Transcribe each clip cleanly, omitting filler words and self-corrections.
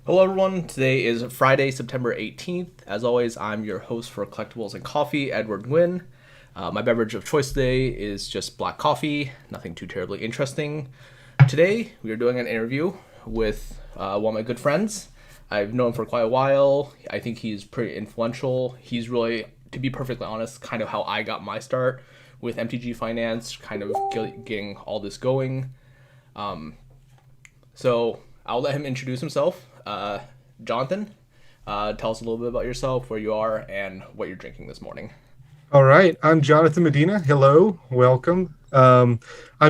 Hello, everyone. Today is Friday, September 18th. As always, I'm your host for Collectibles and Coffee, Edward Nguyen. My beverage of choice today is just black coffee, nothing too terribly interesting. Today, we are doing an interview with one of my good friends. I've known him for quite a while. I think he's pretty influential. He's really, to be perfectly honest, kind of how I got my start with MTG Finance, kind of getting all this going. So I'll let him introduce himself. Jonathan, tell us a little bit about yourself, where you are, and what you're drinking this morning. All right, I'm Jonathan Medina. Hello, welcome. I'm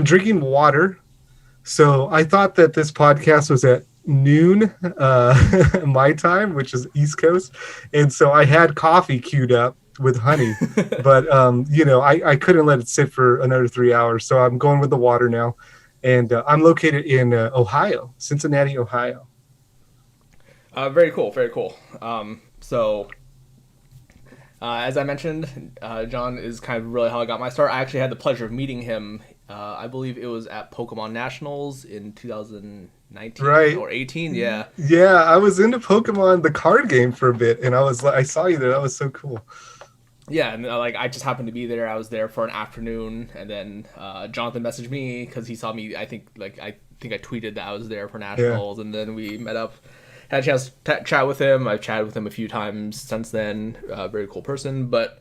drinking water. So I thought that this podcast was at noon my time, which is East Coast. And so I had coffee queued up with honey. But, I couldn't let it sit for another 3 hours. So I'm going with the water now. And I'm located in Ohio, Cincinnati, Ohio. Very cool, very cool. As I mentioned, John is kind of really how I got my start. I actually had the pleasure of meeting him. I believe it was at Pokemon Nationals in 2019 Right. or 18. Yeah. Yeah, I was into Pokemon, the card game for a bit. And I saw you there. That was so cool. Yeah, and I just happened to be there. I was there for an afternoon, and then Jonathan messaged me because he saw me. I think I tweeted that I was there for Yeah. Nationals, and then we met up, had a chance to chat with him. I've chatted with him a few times since then. Very cool person, but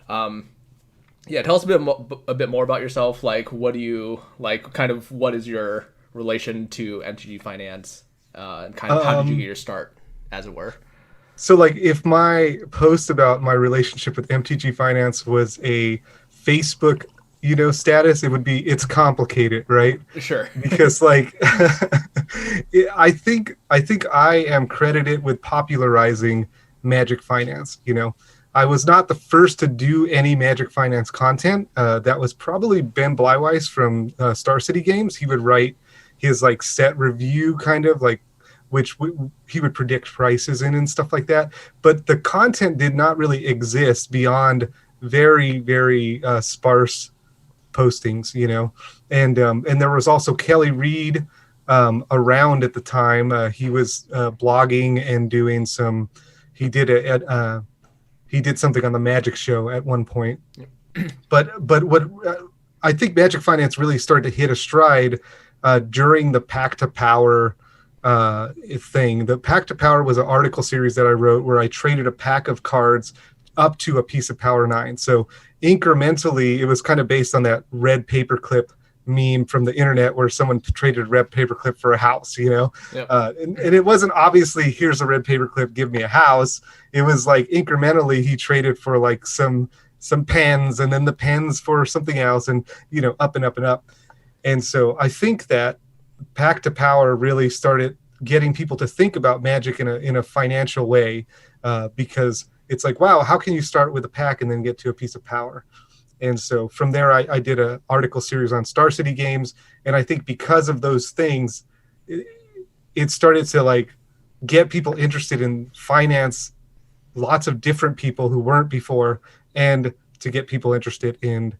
yeah, tell us a bit more about yourself. Like, what do you like? Kind of, what is your relation to MTG Finance? And kind of, how did you get Um, your start, as it were? So, like, if my post about my relationship with MTG Finance was a Facebook, status, it would be it's complicated, right? Sure. Because, like, I think I am credited with popularizing Magic Finance. I was not the first to do any Magic Finance content. That was probably Ben Blyweiss from Star City Games. He would write his like set review kind of like he would predict prices in and stuff like that. But the content did not really exist beyond very, very sparse postings, and there was also Kelly Reed around at the time. He was blogging and doing some. He did he did something on the Magic Show at one point. But what I think Magic Finance really started to hit a stride during the Pack to Power thing. The Pack to Power was an article series that I wrote where I traded a pack of cards up to a piece of Power 9. So incrementally, it was kind of based on that red paperclip meme from the internet where someone traded red paperclip for a house, Yep. And it wasn't obviously here's a red paperclip, give me a house. It was like incrementally he traded for like some pens and then the pens for something else and up and up and up. And so I think that Pack to Power really started getting people to think about Magic in a financial way, because it's like, wow, how can you start with a pack and then get to a piece of power? And so from there, I did an article series on Star City Games, and I think because of those things, it started to like get people interested in finance, lots of different people who weren't before, and to get people interested in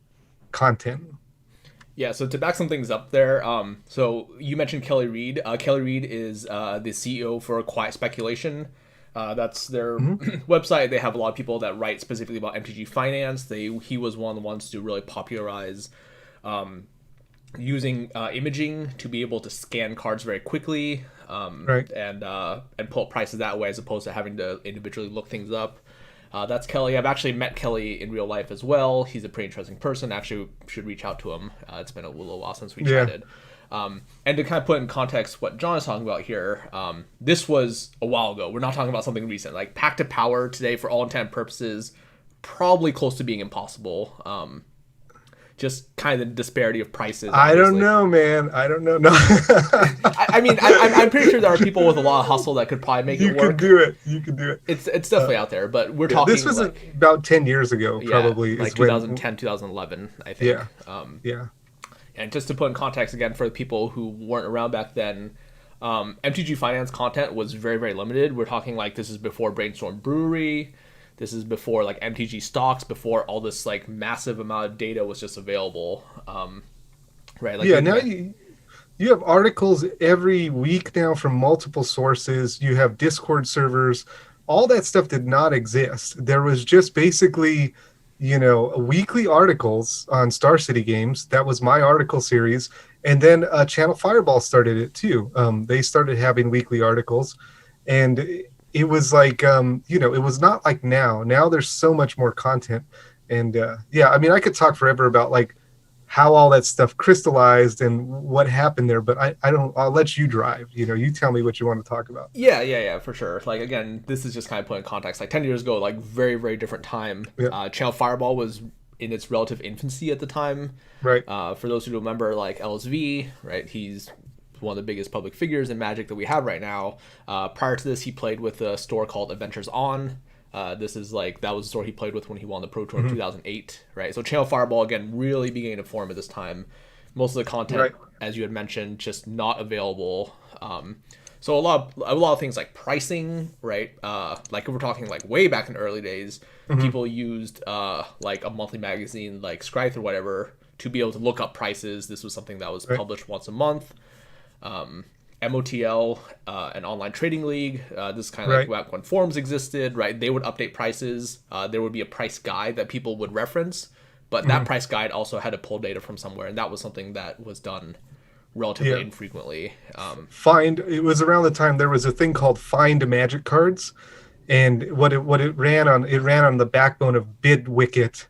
content. Yeah, so to back some things up there, so you mentioned Kelly Reed. Kelly Reed is the CEO for Quiet Speculation. That's their Mm-hmm. website. They have a lot of people that write specifically about MTG Finance. He was one of the ones to really popularize using imaging to be able to scan cards very quickly, Right. and pull up prices that way as opposed to having to individually look things up. That's Kelly. I've actually met Kelly in real life as well. He's a pretty interesting person. Actually, should reach out to him. It's been a little while since we Yeah. chatted. And to kind of put in context what John is talking about here, this was a while ago. We're not talking about something recent. Like Pack to Power today, for all intent and purposes, probably close to being impossible. Just kind of the disparity of prices. I don't Obviously. know, man. I don't know. No. I'm pretty sure there are people with a lot of hustle that could probably make You it can work. do it. You can do it. It's definitely out there, but we're Yeah, talking this was like about 10 years ago, yeah, probably. like Is when, 2010, 2011, I think. yeah, yeah. And just to put in context again for the people who weren't around back then, MTG Finance content was very, very limited. We're talking like this is before Brainstorm Brewery. This is before like MTG stocks, before all this like massive amount of data was just available. Right? Like Yeah, now you You have articles every week now from multiple sources. You have Discord servers. All that stuff did not exist. There was just basically, weekly articles on Star City Games. That was my article series. And then Channel Fireball started it too. They started having weekly articles. And it was like, it was not like now. Now there's so much more content. And yeah, I mean, I could talk forever about like how all that stuff crystallized and what happened there, but I don't, I'll let you drive. You tell me what you want to talk about. Yeah, for sure. Like again, this is just kind of putting context. Like 10 years ago, like very, very different time. Yeah. Channel Fireball was in its relative infancy at the time. Right. For those who remember, like LSV, right? He's one of the biggest public figures in Magic that we have right now. Prior to this, he played with a store called Adventures On. This is like that was the store he played with when he won the Pro Tour in 2008, right? So Channel Fireball again really beginning to form at this time. Most of the content, Right. as you had mentioned, just not available. So a lot of things like pricing, right? Like if we're talking like way back in the early days, people used like a monthly magazine like Scribe or whatever to be able to look up prices. This was something that was Right. published once a month. MOTL, an online trading league. This is kind of Right. like when forums existed, right? They would update prices. There would be a price guide that people would reference, but that price guide also had to pull data from somewhere, and that was something that was done relatively Yeah. infrequently. It was around the time there was a thing called Find Magic Cards, and what it ran on the backbone of BidWicket,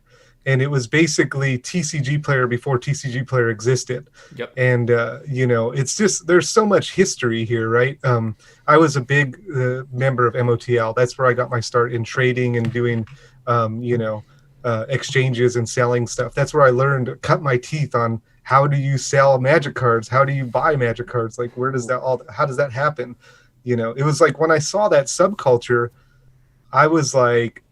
and it was basically TCG Player before TCG Player existed. Yep. And it's just there's so much history here, right? I was a big member of MOTL. That's where I got my start in trading and doing exchanges and selling stuff. That's where I learned, cut my teeth on how do you sell magic cards, how do you buy magic cards, like how does that happen. It was like when I saw that subculture, I was like,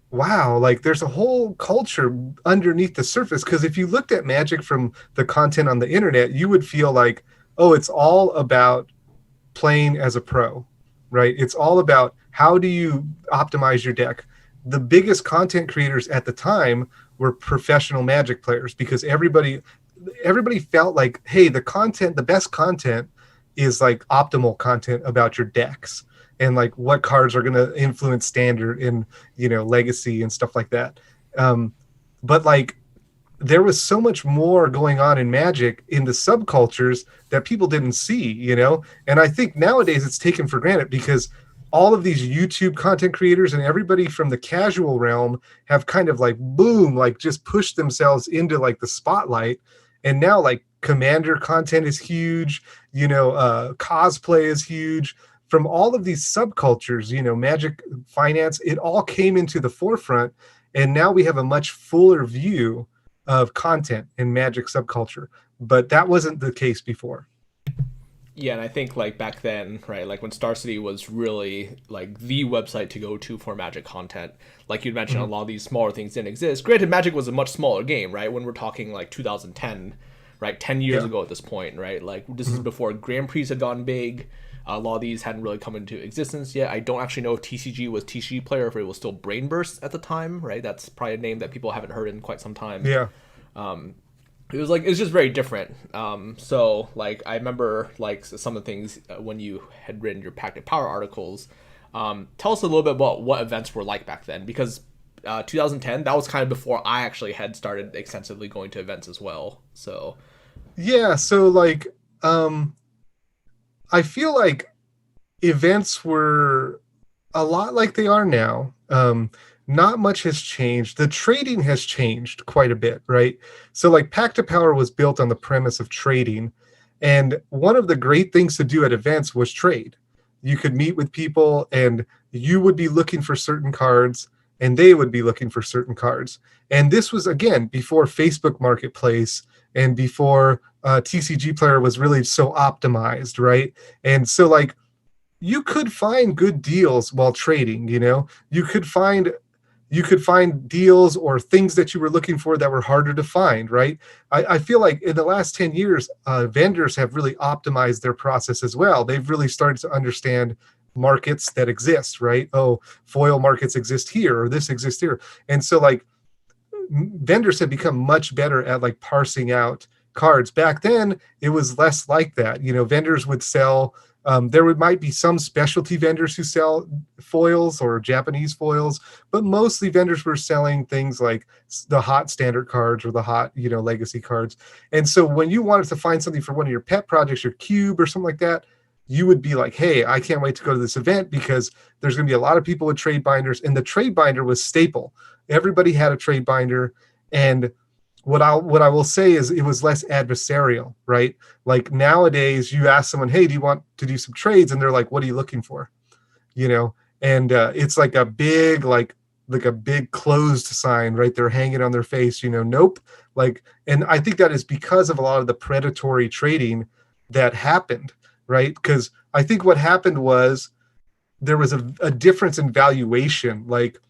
wow, like there's a whole culture underneath the surface. Because if you looked at magic from the content on the internet, you would feel like, oh, it's all about playing as a pro, right? It's all about how do you optimize your deck. The biggest content creators at the time were professional magic players, because everybody felt like, hey, the best content is like optimal content about your decks and like what cards are going to influence standard and legacy and stuff like that. But like there was so much more going on in Magic in the subcultures that people didn't see, and I think nowadays it's taken for granted because all of these YouTube content creators and everybody from the casual realm have kind of like boom, like just pushed themselves into like the spotlight. And now like commander content is huge, cosplay is huge. From all of these subcultures, Magic Finance, it all came into the forefront. And now we have a much fuller view of content in Magic subculture. But that wasn't the case before. Yeah, and I think like back then, right, like when Star City was really like the website to go to for Magic content, like you'd mentioned, a lot of these smaller things didn't exist. Granted, Magic was a much smaller game, right? When we're talking like 2010, right, 10 years ago at this point, right? Like this is before Grand Prix had gone big. A lot of these hadn't really come into existence yet. I don't actually know if TCG was TCG Player, if it was still Brainburst at the time, right? That's probably a name that people haven't heard in quite some time. Yeah. It's just very different. So like I remember like some of the things when you had written your Pact of Power articles. Tell us a little bit about what events were like back then, because 2010, that was kind of before I actually had started extensively going to events as well. So Yeah. So like, I feel like events were a lot like they are now. Not much has changed. The trading has changed quite a bit, right? So, like, Pact of Power was built on the premise of trading. And one of the great things to do at events was trade. You could meet with people, and you would be looking for certain cards, and they would be looking for certain cards. And this was, again, before Facebook Marketplace and before TCG Player was really so optimized, right? And so, like, you could find good deals while trading. You could find deals or things that you were looking for that were harder to find, right? I feel like in the last 10 years, vendors have really optimized their process as well. They've really started to understand markets that exist, right? Oh, foil markets exist here, or this exists here. And so like vendors have become much better at like parsing out cards. Back then, it was less like that. Vendors would sell. Might be some specialty vendors who sell foils or Japanese foils, but mostly vendors were selling things like the hot standard cards or the hot, legacy cards. And so when you wanted to find something for one of your pet projects, your cube or something like that, you would be like, hey, I can't wait to go to this event because there's going to be a lot of people with trade binders. And the trade binder was staple. Everybody had a trade binder. And what I will say is it was less adversarial, right? Like nowadays you ask someone, hey, do you want to do some trades? And they're like, what are you looking for? And it's like a big, like a big closed sign right there hanging on their face, nope. And I think that is because of a lot of the predatory trading that happened, right? Because I think what happened was there was a difference in valuation. Like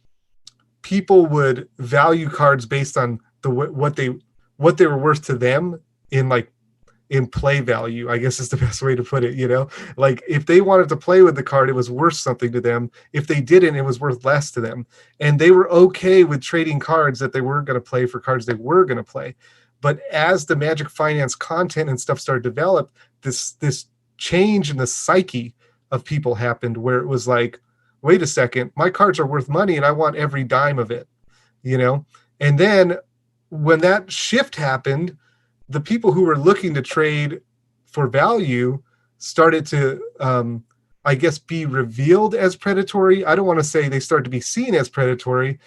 people would value cards based on what they were worth to them in play value, I guess is the best way to put it. Like if they wanted to play with the card, it was worth something to them. If they didn't, it was worth less to them. And they were okay with trading cards that they weren't going to play for cards they were going to play. But as the Magic Finance content and stuff started to develop, this change in the psyche of people happened where it was like, wait a second, my cards are worth money and I want every dime of it, And then when that shift happened, the people who were looking to trade for value started to, I guess, be revealed as predatory. I don't want to say they started to be seen as predatory,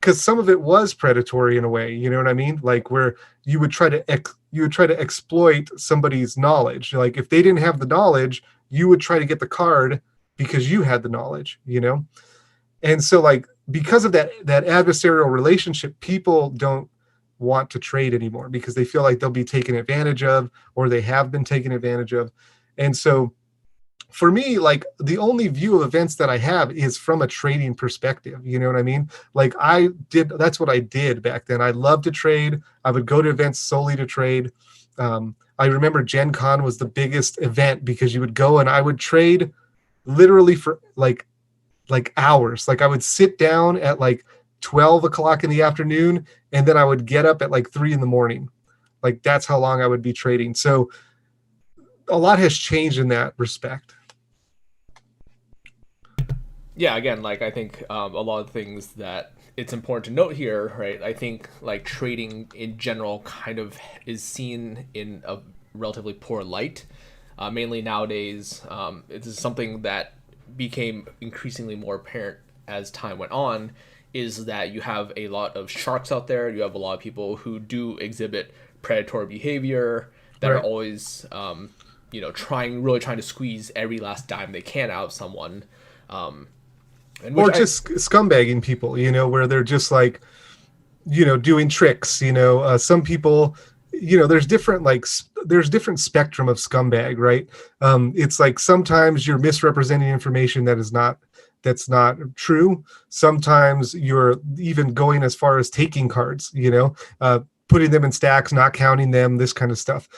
because some of it was predatory in a way. You know what I mean? Like where you would try to exploit somebody's knowledge. Like if they didn't have the knowledge, you would try to get the card because you had the knowledge. And so like because of that adversarial relationship, people don't want to trade anymore because they feel like they'll be taken advantage of, or they have been taken advantage of. And so for me, like the only view of events that I have is from a trading perspective. You know what I mean? Like that's what I did back then. I loved to trade. I would go to events solely to trade. I remember Gen Con was the biggest event because you would go and I would trade literally for like hours. Like I would sit down at like 12 o'clock in the afternoon, and then I would get up at like 3 a.m. Like that's how long I would be trading. So a lot has changed in that respect. Yeah, again, like I think a lot of things that it's important to note here, right? I think like trading in general kind of is seen in a relatively poor light. Mainly nowadays, it is something that became increasingly more apparent as time went on, is that you have a lot of sharks out there. You have a lot of people who do exhibit predatory behavior that Right. are always, really trying to squeeze every last dime they can out of someone. Or just scumbagging people, where they're just like, doing tricks. Some people, there's different spectrum of scumbag, right? It's like sometimes you're misrepresenting information that's not true. Sometimes you're even going as far as taking cards, putting them in stacks, not counting them, this kind of stuff.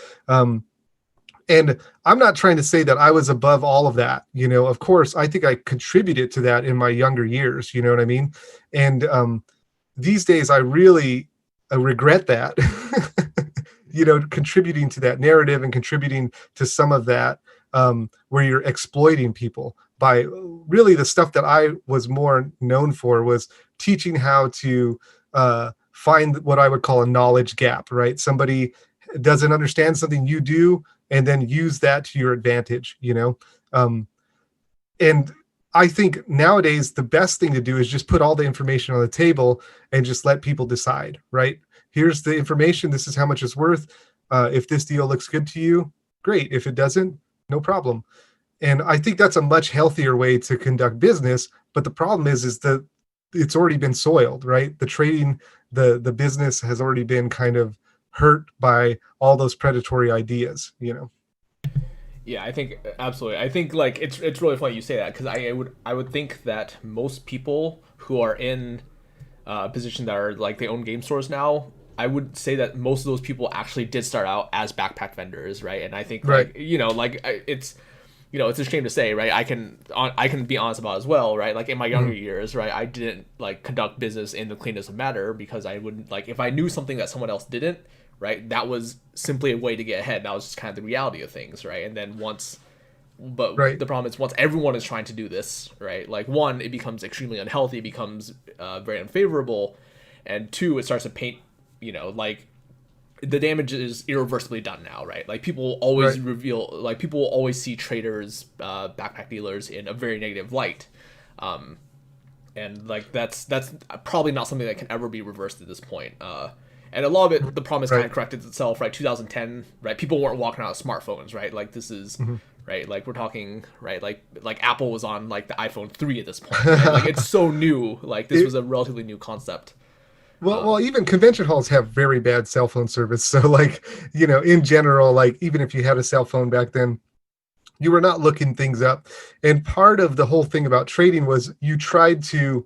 And I'm not trying to say that I was above all of that. Of course, I think I contributed to that in my younger years. You know what I mean? And these days, I really regret that, contributing to that narrative and contributing to some of that where you're exploiting people by really the stuff that I was more known for was teaching how to find what I would call a knowledge gap, right? Somebody doesn't understand something you do, and then use that to your advantage, and I think nowadays the best thing to do is just put all the information on the table and just let people decide, right? Here's the information. This is how much it's worth. If this deal looks good to you, great. If it doesn't, no problem. And I think that's a much healthier way to conduct business. But the problem is that it's already been soiled, right? The trading, the business has already been kind of hurt by all those predatory ideas. Yeah, I think absolutely. I think like it's really funny you say that, because I would think that most people who are in a position that are like they own game stores now, I would say that most of those people actually did start out as backpack vendors, right? And I think Right. it's a shame to say, right? I can be honest about it as well, right? Like in my younger years, right? I didn't like conduct business in the cleanest of manner because I wouldn't like if I knew something that someone else didn't, right? That was simply a way to get ahead. That was just kind of the reality of things, right? And then but Right. the problem is once everyone is trying to do this, right? Like one, it becomes extremely unhealthy, it becomes very unfavorable, and two, it starts to paint, like the damage is irreversibly done now, right? Like people always Right. people will always see traders, backpack dealers in a very negative light, and like that's probably not something that can ever be reversed at this point. And a lot of it, the problem has kind Right. of corrected itself, right? 2010, right? People weren't walking around with smartphones, right? Like this is, right? Like we're talking, right? Like Apple was on like the iPhone 3 at this point, right? Like it's so new. Like this was It, a relatively new concept. well, even convention halls have very bad cell phone service. So, like, in general, like, even if you had a cell phone back then, you were not looking things up. And part of the whole thing about trading was you tried to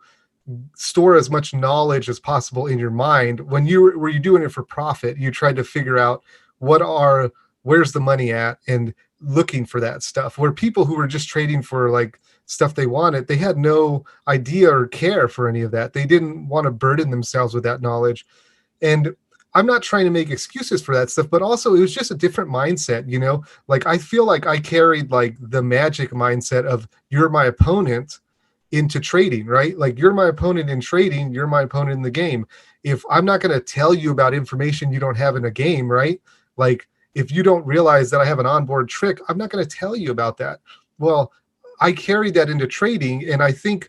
store as much knowledge as possible in your mind. When were you doing it for profit, you tried to figure out where's the money at, and looking for that stuff. Where people who were just trading for like stuff they wanted, they had no idea or care for any of that. They didn't want to burden themselves with that knowledge. And I'm not trying to make excuses for that stuff, but also it was just a different mindset. Like I feel like I carried like the magic mindset of you're my opponent into trading, right? Like you're my opponent in trading, you're my opponent in the game. If I'm not going to tell you about information you don't have in a game, right? Like if you don't realize that I have an onboard trick, I'm not going to tell you about that. Well, I carried that into trading, and I think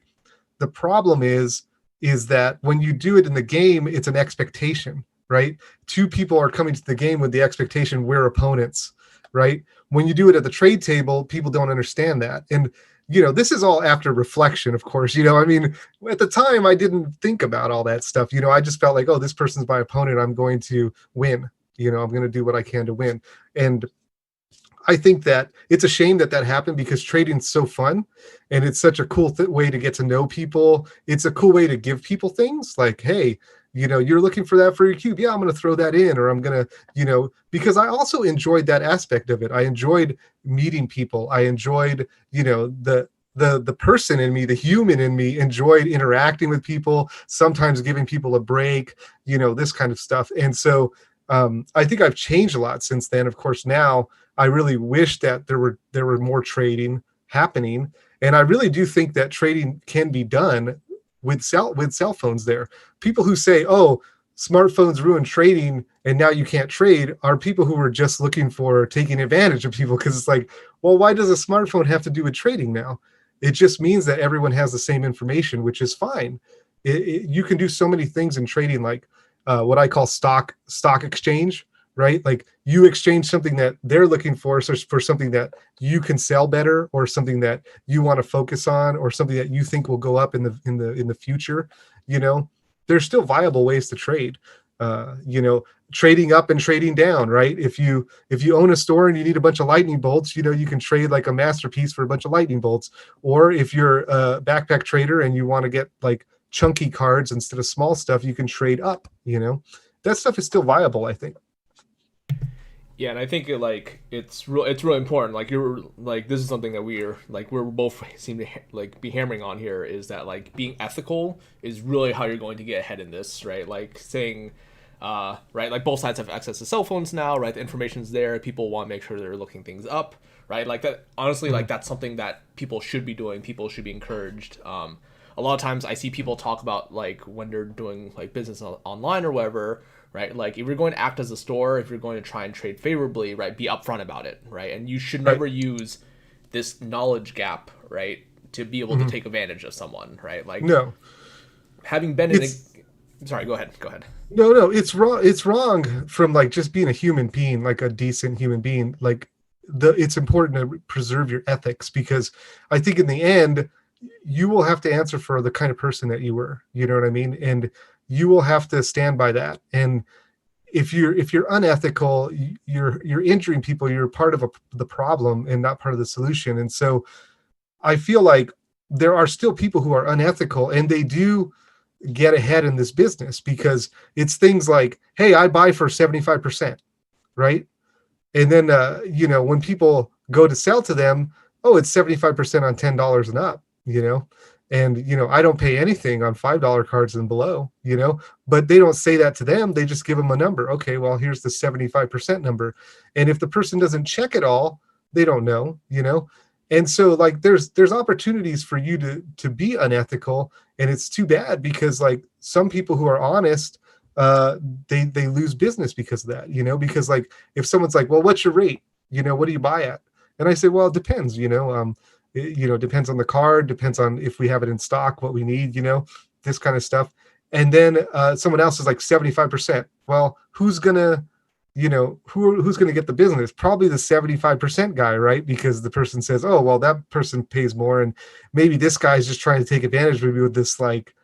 the problem is that when you do it in the game, it's an expectation, right? Two people are coming to the game with the expectation we're opponents, right? When you do it at the trade table, people don't understand that. And this is all after reflection, of course. I mean, at the time, I didn't think about all that stuff. I just felt like, oh, this person's my opponent, I'm going to win. I'm going to do what I can to win. And I think that it's a shame that happened, because trading's so fun and it's such a cool way to get to know people. It's a cool way to give people things like, hey, you're looking for that for your cube. Yeah, I'm going to throw that in, or I'm going to, because I also enjoyed that aspect of it. I enjoyed meeting people. I enjoyed, the person in me, the human in me enjoyed interacting with people, sometimes giving people a break, this kind of stuff. And so I think I've changed a lot since then. Of course, now I really wish that there were more trading happening, and I really do think that trading can be done with cell phones. There, people who say, "Oh, smartphones ruin trading, and now you can't trade," are people who are just looking for taking advantage of people. Because it's like, well, why does a smartphone have to do with trading now? It just means that everyone has the same information, which is fine. You can do so many things in trading, like what I call stock exchange, right? Like you exchange something that they're looking for something that you can sell better, or something that you want to focus on, or something that you think will go up in the future. There's still viable ways to trade. Trading up and trading down, right? If you own a store and you need a bunch of lightning bolts, you can trade like a masterpiece for a bunch of lightning bolts. Or if you're a backpack trader and you want to get like chunky cards instead of small stuff, you can trade up. That stuff is still viable, I think. Yeah, and I think it's really important. Like you're like this is something that we're both seem to like be hammering on here, is that like being ethical is really how you're going to get ahead in this, right? Like saying, right, like both sides have access to cell phones now, right? The information's there. People want to make sure they're looking things up, right? Like that. Honestly, like that's something that people should be doing. People should be encouraged. A lot of times I see people talk about like when they're doing like business online or whatever, right? Like if you're going to act as a store, if you're going to try and trade favorably, right, be upfront about it, right? And you should Right. never use this knowledge gap, right, to be able to take advantage of someone, right? Like No, having been in it's a sorry, go ahead. Go ahead. no, it's wrong. It's wrong from like just being a human being, like a decent human being. Like it's important to preserve your ethics, because I think in the end you will have to answer for the kind of person that you were. You know what I mean? And you will have to stand by that. And if you're unethical, you're injuring people. You're part of the problem and not part of the solution. And so I feel like there are still people who are unethical, and they do get ahead in this business, because it's things like, hey, I buy for 75%, right? And then when people go to sell to them, oh, it's 75% on $10 and up. And, I don't pay anything on $5 cards and below, but they don't say that to them. They just give them a number. Okay, well, here's the 75% number. And if the person doesn't check it all, they don't know. And so like there's opportunities for you to be unethical, and it's too bad because like some people who are honest, uh they lose business because of that, because like if someone's like, well, what's your rate? What do you buy at? And I say, well, it depends, depends on the card, depends on if we have it in stock, what we need, this kind of stuff. And then someone else is like 75%. Well, who's gonna, who's gonna get the business? Probably the 75% guy, right? Because the person says, oh, well, that person pays more, and maybe this guy's just trying to take advantage of me with this, like,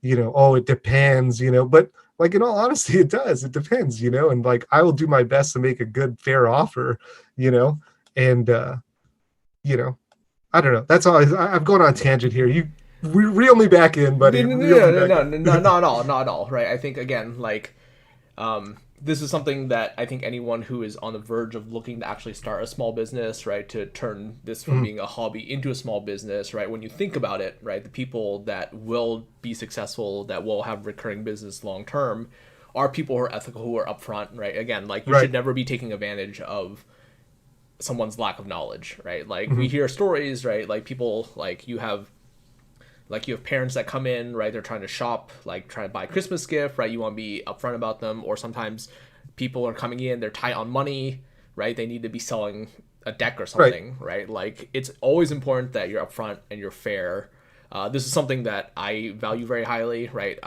oh, it depends, but like in all honesty, it does. It depends, and like I will do my best to make a good, fair offer, you know, and you know, I don't know. That's all. I've gone on a tangent here. You reel me back in, buddy. No, no, Reel me no, no, back no, in. no, not at all, not at all. Right? I think again, like, this is something that I think anyone who is on the verge of looking to actually start a small business, right, to turn this from being a hobby into a small business, right, when you think about it, right, the people that will be successful, that will have recurring business long term, are people who are ethical, who are upfront, right? Again, like, you Right. should never be taking advantage of someone's lack of knowledge, right? Like, we hear stories, right, like people, you have parents that come in, right, they're trying to shop, like trying to buy a Christmas gift, right, you want to be upfront about them. Or sometimes people are coming in, they're tight on money, right, they need to be selling a deck or Right. something, right? Like, it's always important that you're upfront and you're fair. This is something that I value very highly, right?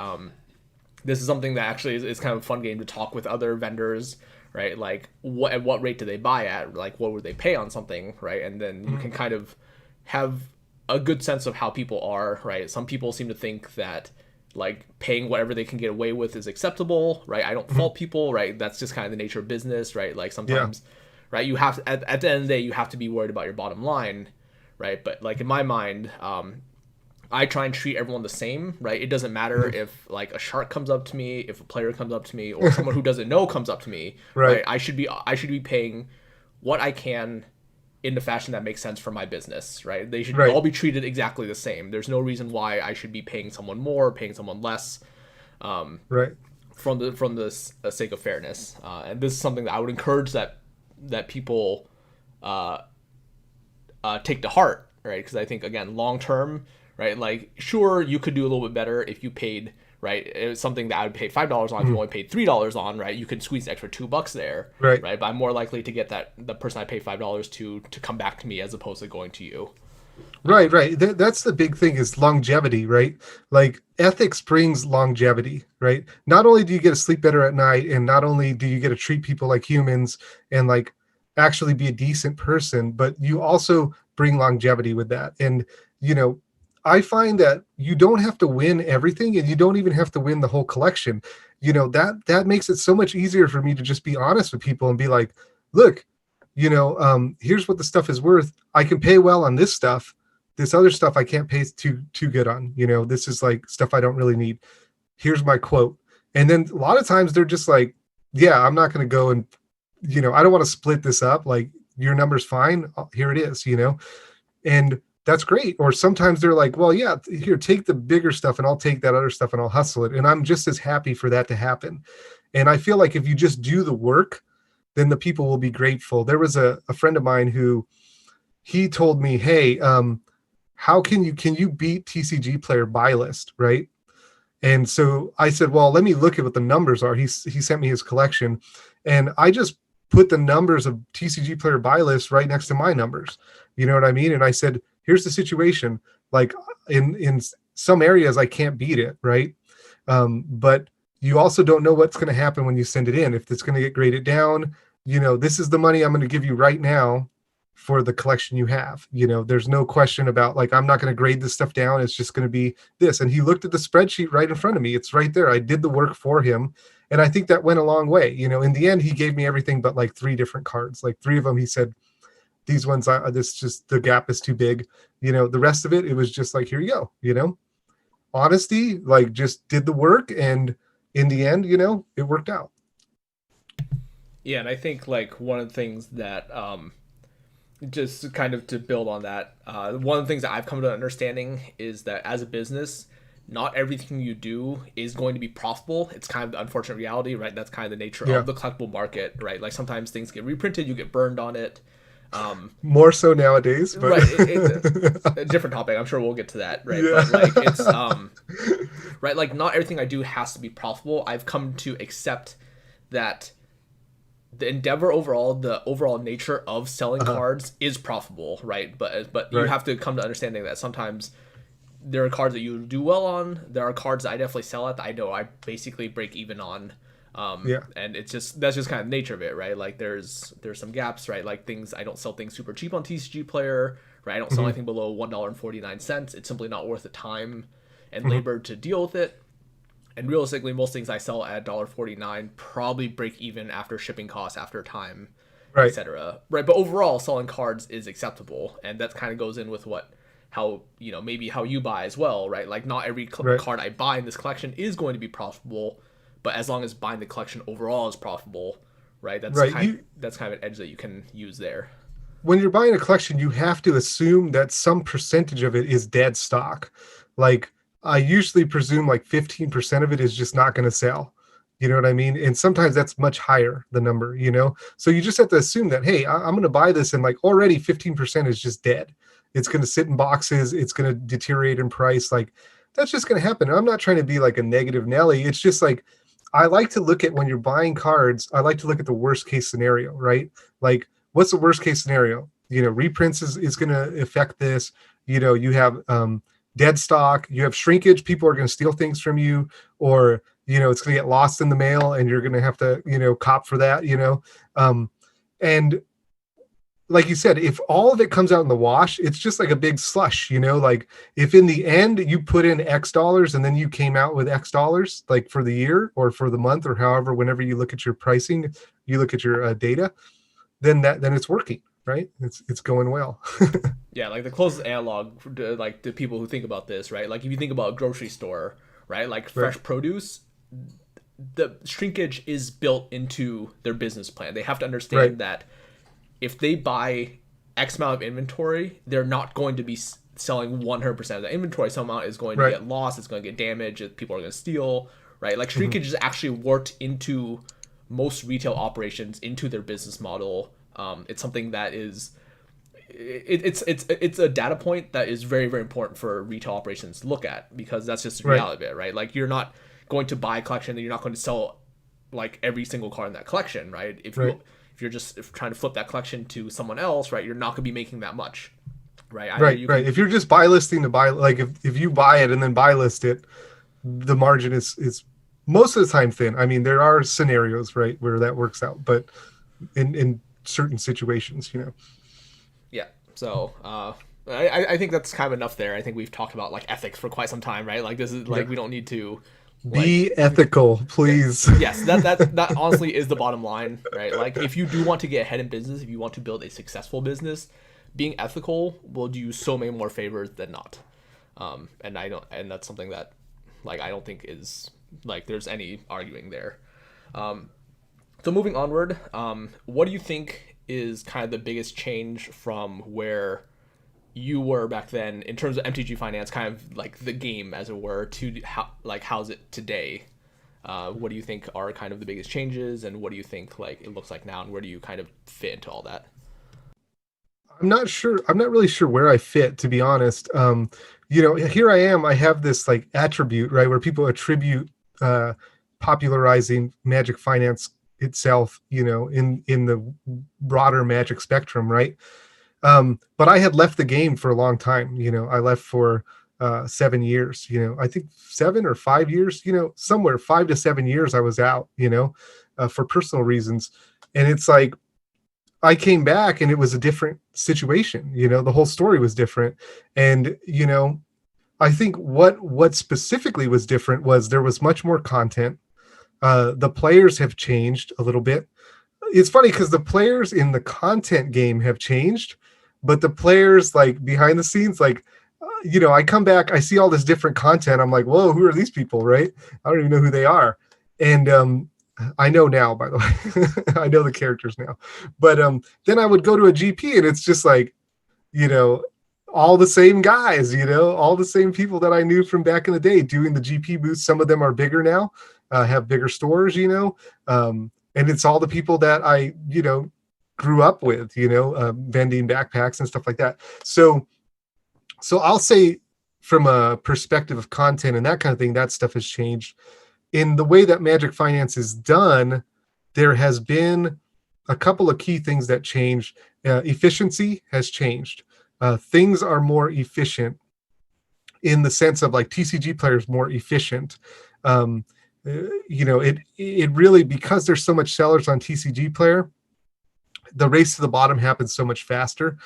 This is something that actually is kind of a fun game to talk with other vendors, right? Like, at what rate do they buy at? Like, what would they pay on something, right? And then you can kind of have a good sense of how people are, right? Some people seem to think that, like, paying whatever they can get away with is acceptable, right? I don't fault people, right? That's just kind of the nature of business, right? Like, Yeah. sometimes, right, you have to, at the end of the day, you have to be worried about your bottom line, right? But like, in my mind, I try and treat everyone the same, right? It doesn't matter if, like, a shark comes up to me, if a player comes up to me, or someone who doesn't know comes up to me, Right. right? I should be paying what I can in the fashion that makes sense for my business, right? They should Right. all be treated exactly the same. There's no reason why I should be paying someone more, paying someone less, Right. from the sake of fairness. And this is something that I would encourage that people take to heart, right? Because I think, again, long term, right? Like, sure, you could do a little bit better if you paid, right? It was something that I would pay $5 on. If you only paid $3 on, right, you can squeeze the extra $2 there, Right. right? But I'm more likely to get the person I pay $5 to come back to me as opposed to going to you. Right. Right. That's the big thing is longevity, right? Like ethics brings longevity, right? Not only do you get to sleep better at night, and not only do you get to treat people like humans and like actually be a decent person, but you also bring longevity with that. And, you know, I find that you don't have to win everything, and you don't even have to win the whole collection. That makes it so much easier for me to just be honest with people and be like, look, here's what the stuff is worth. I can pay well on this stuff. This other stuff I can't pay too good on. This is like stuff I don't really need. Here's my quote. And then a lot of times they're just like, yeah, I'm not going to go and, I don't want to split this up. Like, your number's fine. Here it is. And that's great. Or sometimes they're like, well, yeah, here, take the bigger stuff and I'll take that other stuff and I'll hustle it. And I'm just as happy for that to happen. And I feel like if you just do the work, then the people will be grateful. There was a friend of mine who he told me, hey, how can you beat TCG player buy list, right? And so I said, well, let me look at what the numbers are. He sent me his collection, and I just put the numbers of TCG player buy list right next to my numbers. You know what I mean? And I said, here's the situation. Like, in some areas I can't beat it, right? But you also don't know what's going to happen when you send it in. If it's going to get graded down, this is the money I'm going to give you right now for the collection you have. There's no question about, like, I'm not going to grade this stuff down. It's just going to be this. And he looked at the spreadsheet right in front of me. It's right there. I did the work for him. And I think that went a long way. In the end, he gave me everything but like 3 different cards. Like 3 of them, he said, these ones, this just, the gap is too big. The rest of it was just like, here you go. Honesty, like, just did the work. And in the end, it worked out. Yeah, and I think, like, one of the things that just kind of to build on that, one of the things that I've come to understanding is that as a business, not everything you do is going to be profitable. It's kind of the unfortunate reality, right? That's kind of the nature Yeah. of the collectible market, right? Like sometimes things get reprinted, you get burned on it. More so nowadays, but Right. It's a different topic. I'm sure we'll get to that, right? yeah. But like it's right, like not everything I do has to be profitable. I've come to accept that the endeavor overall, the overall nature of selling Uh-huh. cards is profitable, right? But you Right. have to come to understanding that sometimes there are cards that you do well on. There are cards that I definitely sell at that I know I basically break even on. Yeah. And it's just that's just kind of the nature of it, right? Like there's some gaps, right? Like things I don't sell things super cheap on TCG Player, right? I don't sell Hmm. anything below $1.49. It's simply not worth the time and Hmm. labor to deal with it. And realistically, most things I sell at $1.49 probably break even after shipping costs, after time, Right. etc. Right, but overall, selling cards is acceptable, and that kind of goes in with how maybe how you buy as well, right? Like not every Right. card I buy in this collection is going to be profitable, but as long as buying the collection overall is profitable, right? Right. You That's kind of an edge that you can use there. when you're buying a collection, you have to assume that some percentage of it is dead stock. Like I usually presume like 15% of it is just not going to sell. You know what I mean? And sometimes that's much higher, the number, you know? So you just have to assume that, hey, I'm going to buy this and like already 15% is just dead. It's going to sit in boxes. It's going to deteriorate in price. Like that's just going to happen. And I'm not trying to be like a negative Nelly. It's just like, I like to look at when you're buying cards, I like to look at the worst case scenario, right? Like, what's the worst case scenario? You know, reprints is going to affect this. You know, you have dead stock, you have shrinkage. People are going to steal things from you, or you know, it's going to get lost in the mail, and you're going to have to cop for that. And like you said, if all of it comes out in the wash, it's just like a big slush, like if in the end you put in X dollars and then you came out with X dollars, like for the year or for the month or however, whenever you look at your pricing, you look at your data, then it's working, right? It's going well. Yeah, like the closest analog like to people who think about this, right? Like if you think about a grocery store, right? Like Right, fresh produce, the shrinkage is built into their business plan. They have to right, understand that if they buy X amount of inventory, they're not going to be selling 100% of the inventory. Some amount is going to right. get lost, it's going to get damaged, people are going to steal, right? Like Hmm. shrinkage is actually worked into most retail operations, into their business model. It's something that is it's a data point that is very very important for retail operations to look at, because that's just the Right, reality of it, right? Like you're not going to buy a collection and you're not going to sell like every single card in that collection, right? right, If you're just trying to flip that collection to someone else, right, you're not going to be making that much, right? Either right, you right. can If you're just buy listing to buy, like if you buy it and then buy list it, the margin is most of the time thin. I mean, there are scenarios, right, where that works out, but in certain situations, yeah. So I think that's kind of enough there. I think we've talked about like ethics for quite some time, right? Like this is yeah. like we don't need to like Be ethical, please. yes, that honestly is the bottom line, right? Like if you do want to get ahead in business, if you want to build a successful business, being ethical will do you so many more favors than not. And I don't, and that's something that, like, I don't think is like there's any arguing there. So moving onward, what do you think is kind of the biggest change from where you were back then in terms of MTG Finance, kind of like the game as it were, to how like how's it today? What do you think are kind of the biggest changes, and what do you think like it looks like now, and where do you kind of fit into all that? I'm not sure. I'm not really sure where I fit, to be honest. Here I am. I have this like attribute, right, where people attribute uh, popularizing Magic Finance itself, in the broader Magic spectrum, right? But I had left the game for a long time. I left for 7 years. I think 7 or 5 years. Somewhere 5 to 7 years I was out. For personal reasons, and it's like I came back and it was a different situation. The whole story was different. And, I think what specifically was different was there was much more content. The players have changed a little bit. It's funny because the players in the content game have changed, but the players like behind the scenes, like, I come back, I see all this different content. I'm like, whoa, who are these people? Right. I don't even know who they are. And I know now, by the way. I know the characters now. But then I would go to a GP and it's just like, you know, all the same guys, all the same people that I knew from back in the day doing the GP booths. Some of them are bigger now, have bigger stores, and it's all the people that I, grew up with, vending backpacks and stuff like that. So I'll say from a perspective of content and that kind of thing, that stuff has changed. In the way that Magic Finance is done, there has been a couple of key things that changed. Efficiency has changed. Things are more efficient in the sense of like TCG players more efficient. It really, because there's so much sellers on TCG player, the race to the bottom happens so much faster.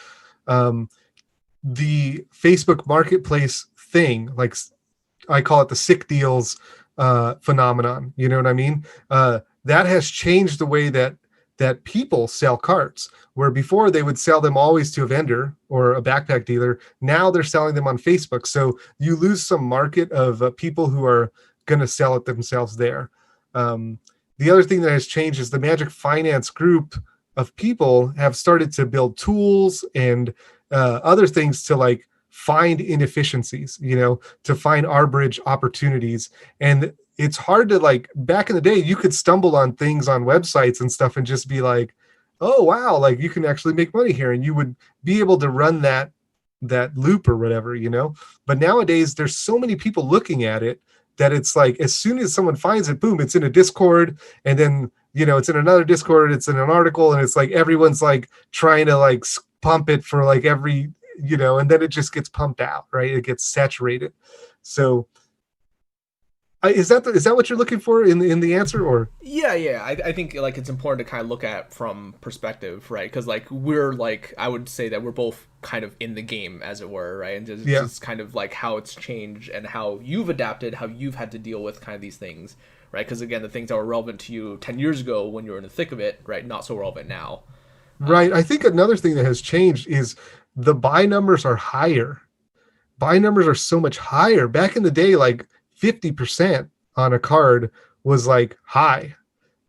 The Facebook marketplace thing, like I call it the sick deals phenomenon. You know what I mean? That has changed the way that people sell cards, where before they would sell them always to a vendor or a backpack dealer. Now they're selling them on Facebook. So you lose some market of people who are going to sell it themselves there. The other thing that has changed is the Magic Finance group of people have started to build tools and other things to like find inefficiencies, to find arbitrage opportunities. And it's hard to, like, back in the day, you could stumble on things on websites and stuff and just be like, oh, wow, like you can actually make money here. And you would be able to run that loop or whatever, But nowadays there's so many people looking at it that it's like, as soon as someone finds it, boom, it's in a Discord, and then, it's in another Discord, it's in an article, and it's like everyone's like trying to like pump it for like every, and then it just gets pumped out, right? It gets saturated. So is that what you're looking for in the answer, or? Yeah. I think like it's important to kind of look at from perspective, right? Because like we're like, I would say that we're both kind of in the game, as it were, right? And just kind of like how it's changed and how you've adapted, how you've had to deal with kind of these things, right? Because again, the things that were relevant to you 10 years ago when you were in the thick of it, right, not so relevant now. Right. I think another thing that has changed is the buy numbers are higher. Buy numbers are so much higher. Back in the day, like 50% on a card was like high,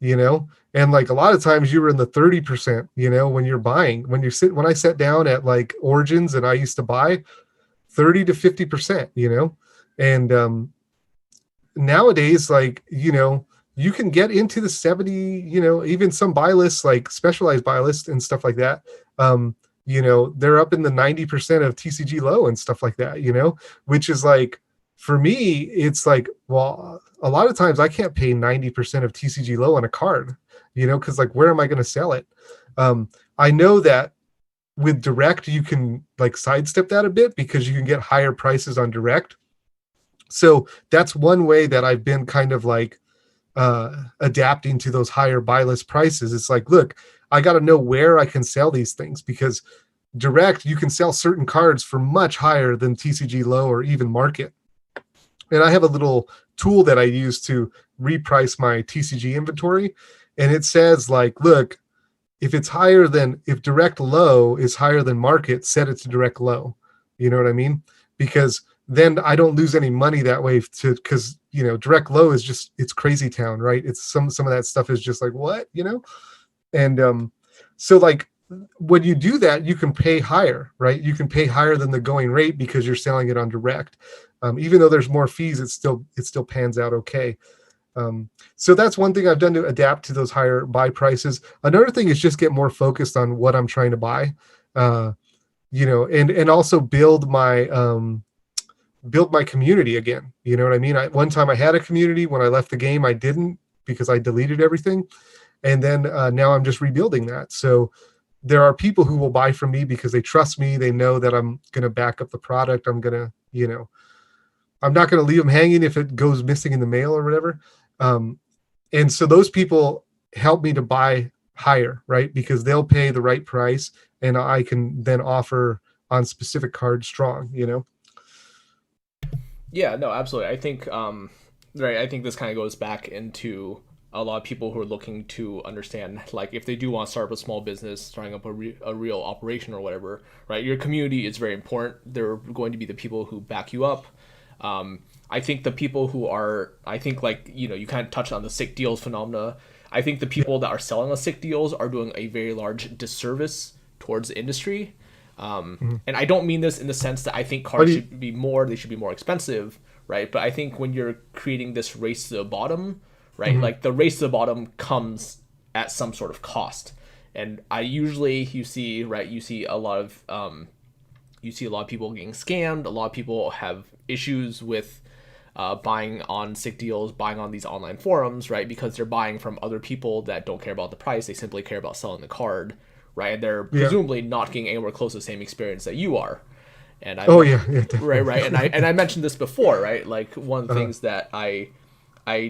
and like a lot of times you were in the 30%, when you're buying. When I sat down at like Origins and I used to buy 30 to 50%, and nowadays, like, you can get into the 70, even some buy lists, like specialized buy lists and stuff like that. They're up in the 90% of TCG low and stuff like that, which is like, for me, it's like, well, a lot of times I can't pay 90% of TCG low on a card, because like, where am I going to sell it? I know that with direct, you can like sidestep that a bit because you can get higher prices on direct. So that's one way that I've been kind of like adapting to those higher buy list prices. It's like, look, I got to know where I can sell these things, because direct, you can sell certain cards for much higher than TCG low or even market. And I have a little tool that I use to reprice my TCG inventory. And it says like, look, if direct low is higher than market, set it to direct low. You know what I mean? Because then I don't lose any money that way, because direct low is just, it's crazy town, right? It's some of that stuff is just like, what, and so like when you do that, you can pay higher, right? You can pay higher than the going rate because you're selling it on direct. Even though there's more fees, it still pans out okay. So that's one thing I've done to adapt to those higher buy prices. Another thing is just get more focused on what I'm trying to buy, and also build my community again. You know what I mean? One time I had a community. When I left the game, I didn't, because I deleted everything. And then now I'm just rebuilding that. So there are people who will buy from me because they trust me. They know that I'm going to back up the product. I'm going to, I'm not going to leave them hanging if it goes missing in the mail or whatever. And so those people help me to buy higher, right? Because they'll pay the right price and I can then offer on specific cards strong, Yeah, no, absolutely. I think, right, I think this kind of goes back into a lot of people who are looking to understand, like, if they do want to start up a small business, starting up a real operation or whatever, right? Your community is very important. They're going to be the people who back you up. I think the people who are, I think, like, you kind of touched on the sick deals phenomena. I think the people that are selling the sick deals are doing a very large disservice towards the industry. And I don't mean this in the sense that I think cards should be more, they should be more expensive, right? But I think when you're creating this race to the bottom, right? Like the race to the bottom comes at some sort of cost. And you see a lot of people getting scammed. A lot of people have issues with buying on sick deals, buying on these online forums, right? Because they're buying from other people that don't care about the price. They simply care about selling the card, right? And they're presumably not getting anywhere close to the same experience that you are. And right. And I mentioned this before, right? Like one of the things that I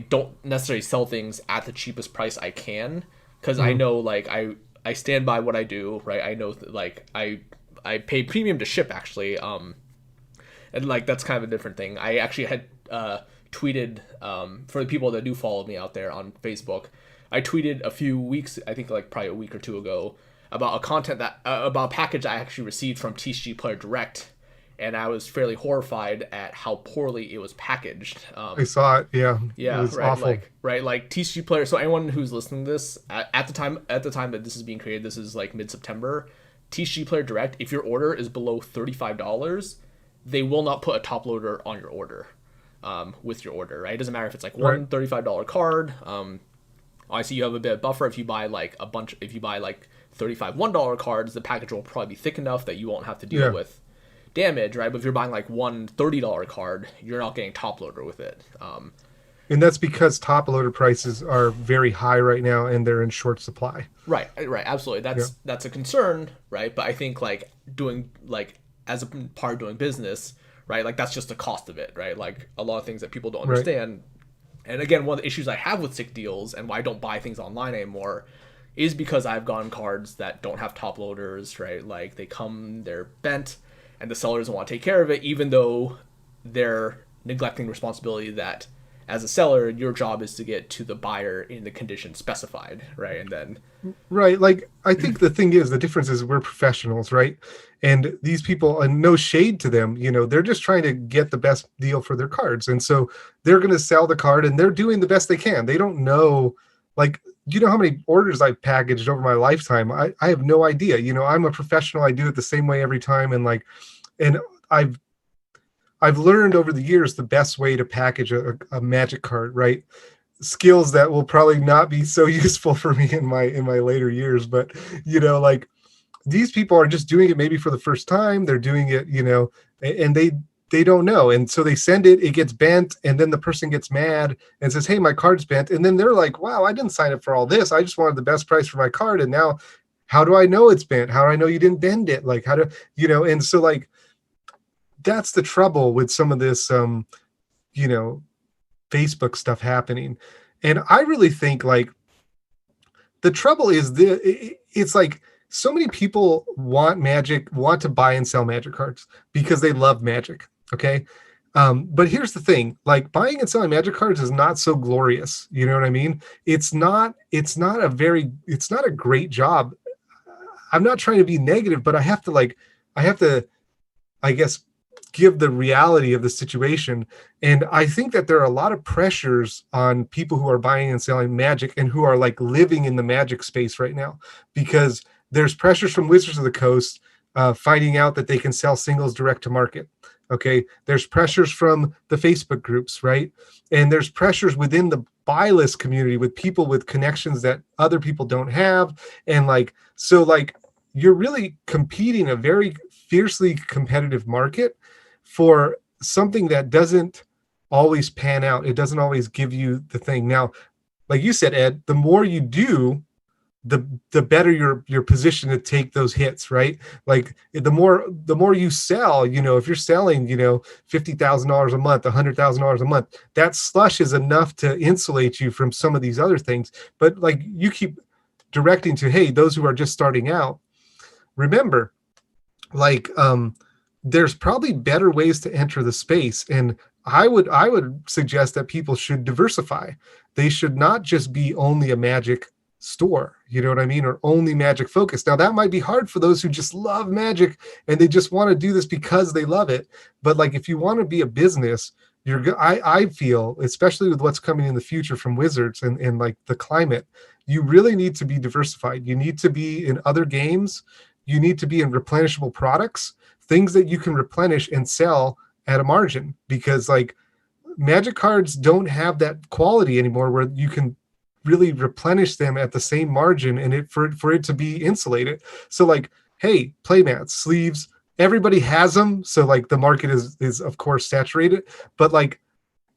don't necessarily sell things at the cheapest price I can, because I know like I stand by what I do, right? I know like I pay premium to ship actually, and like that's kind of a different thing. I actually had tweeted for the people that do follow me out there on Facebook. I tweeted a few weeks, I think like probably a week or two ago, about a package I actually received from TCG Player Direct, and I was fairly horrified at how poorly it was packaged. I saw it. Yeah, it was right, awful. Like TCG Player. So anyone who's listening to this at the time that this is being created, this is like mid-September. TCG Player Direct, if your order is below $35, they will not put a top loader on your order. With your order, right? It doesn't matter if it's like one $35 card. Obviously, you have a bit of buffer if you buy like $35 $1 cards, the package will probably be thick enough that you won't have to deal with damage, right? But if you're buying like one $30 card, you're not getting top loader with it. And that's because top loader prices are very high right now and they're in short supply. Right, absolutely. That's a concern, right? But I think like doing like as a part of doing business, right? Like that's just the cost of it, right? Like a lot of things that people don't understand. And again, one of the issues I have with sick deals and why I don't buy things online anymore is because I've gotten cards that don't have top loaders, right? Like they're bent and the seller doesn't want to take care of it, even though they're neglecting responsibility that as a seller, your job is to get to the buyer in the condition specified, right? And then right, like I think the thing is, the difference is we're professionals, right? And these people, and no shade to them, they're just trying to get the best deal for their cards, and so they're going to sell the card, and they're doing the best they can. They don't know, like, how many orders I've packaged over my lifetime. I have no idea. I'm a professional. I do it the same way every time, and I've learned over the years the best way to package a Magic card, right? Skills that will probably not be so useful for me in my later years, but like these people are just doing it maybe for the first time. They're doing it, and they don't know, and so they send it gets bent, and then the person gets mad and says, hey, my card's bent, and then they're like, wow, I didn't sign up for all this. I just wanted the best price for my card, and now how do I know it's bent? How do I know you didn't bend it? Like, how do and so like that's the trouble with some of this Facebook stuff happening. And I really think like the trouble is it's like so many people want to buy and sell Magic cards because they love Magic. Okay. But here's the thing, like buying and selling Magic cards is not so glorious. You know what I mean? It's not a great job. I'm not trying to be negative, but I have to, I guess, give the reality of the situation. And I think that there are a lot of pressures on people who are buying and selling Magic and who are like living in the Magic space right now, because there's pressures from Wizards of the Coast finding out that they can sell singles direct to market. Okay. There's pressures from the Facebook groups, right? And there's pressures within the buy list community with people with connections that other people don't have. And like, so like you're really competing a very fiercely competitive market for something that doesn't always pan out. It doesn't always give you the thing. Now, like you said, Ed, the more you do, the better your position to take those hits, right? Like the more you sell, if you're selling, $50,000 a month, $100,000 a month, that slush is enough to insulate you from some of these other things. But like you keep directing to, hey, those who are just starting out, remember, like there's probably better ways to enter the space. And I would suggest that people should diversify. They should not just be only a Magic store, you know what I mean? Or only Magic focused. Now that might be hard for those who just love Magic and they just want to do this because they love it. But like, if you want to be a business, I feel, especially with what's coming in the future from Wizards and like the climate, you really need to be diversified. You need to be in other games. You need to be in replenishable products, things that you can replenish and sell at a margin, because like Magic cards don't have that quality anymore where you can really replenish them at the same margin and for it to be insulated. So like, hey, playmats, sleeves, everybody has them. So like the market is of course saturated, but like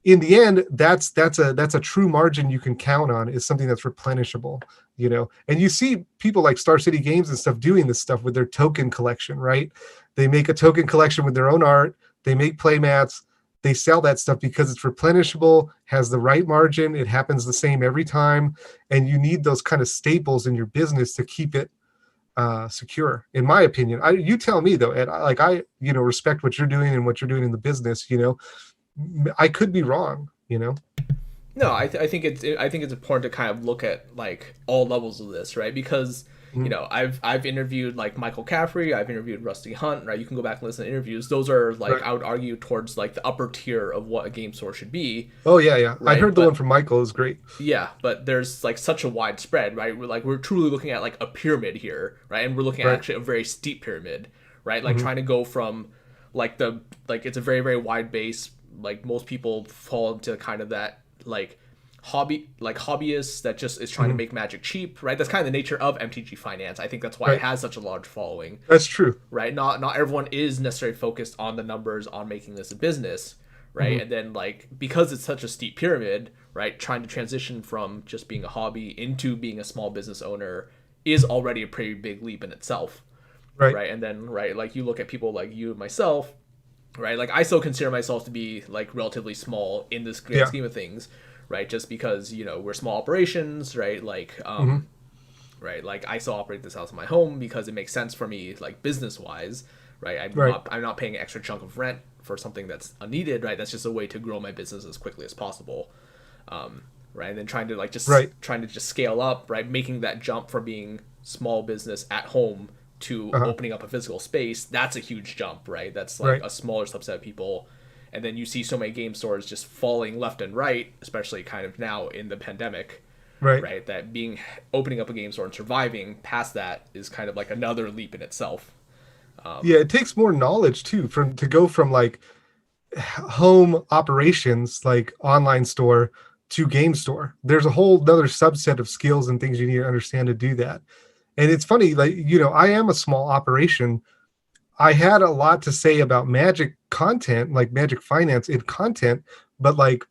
in the end, that's a true margin you can count on, is something that's replenishable, And you see people like Star City Games and stuff doing this stuff with their token collection, right? They make a token collection with their own art. They make playmats. They sell that stuff because it's replenishable, has the right margin. It happens the same every time, and you need those kind of staples in your business to keep it secure, in my opinion. You tell me though, Ed. I respect what you're doing and what you're doing in the business. I could be wrong. No, I think it's important to kind of look at like all levels of this, right? Because Mhm. I've interviewed like Michael Caffrey, I've interviewed Rusty Hunt, right? You can go back and listen to interviews. Those are like Right. I would argue towards like the upper tier of what a game store should be, Oh yeah, yeah. I right? heard the one But from Michael is great. yeah, but there's like such a wide spread, right? We're truly looking at like a pyramid here, right? And we're looking at Right. actually a very steep pyramid, right? Like Hmm. trying to go from like it's a very very wide base. Like most people fall into kind of that hobbyists that just is trying to Hmm. make magic cheap, right? That's kind of the nature of MTG Finance. I think that's why it Right. has such a large following, That's true. right? Not everyone is necessarily focused on the numbers on making this a business, right? Hmm. And then like because it's such a steep pyramid, right? Trying to transition from just being a hobby into being a small business owner is already a pretty big leap in itself, Right. right? And then right, like you look at people like you and myself, right? Like I still consider myself to be like relatively small in this grand Yeah. scheme of things, right? Just because we're small operations, right? Hmm. Right, like I still operate this house in my home because it makes sense for me, like business wise, right? Right. I'm not paying an extra chunk of rent for something that's unneeded, right? That's just a way to grow my business as quickly as possible, right? And then Right. trying to just scale up, right? Making that jump from being small business at home to Uh-huh. opening up a physical space, that's a huge jump, right? That's like Right. a smaller subset of people. And then you see so many game stores just falling left and right, especially kind of now in the pandemic, Right. right? That being opening up a game store and surviving past that is kind of like another leap in itself. Yeah, it takes more knowledge too from to go from like home operations, like online store, to game store. There's a whole other subset of skills and things you need to understand to do that. And it's funny, like, I am a small operation. I had a lot to say about Magic content, like Magic Finance in content, but like,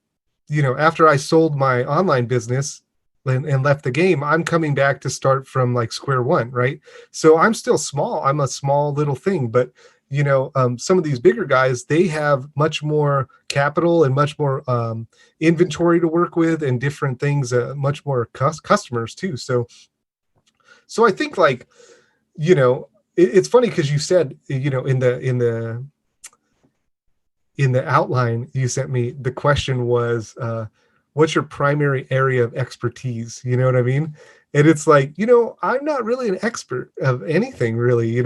after I sold my online business and left the game, I'm coming back to start from like square one, right? So I'm still small. I'm a small little thing, but some of these bigger guys, they have much more capital and much more inventory to work with and different things, much more customers too. So I think like, it's funny because you said, in the outline you sent me, the question was, what's your primary area of expertise? You know what I mean? And it's like, I'm not really an expert of anything really.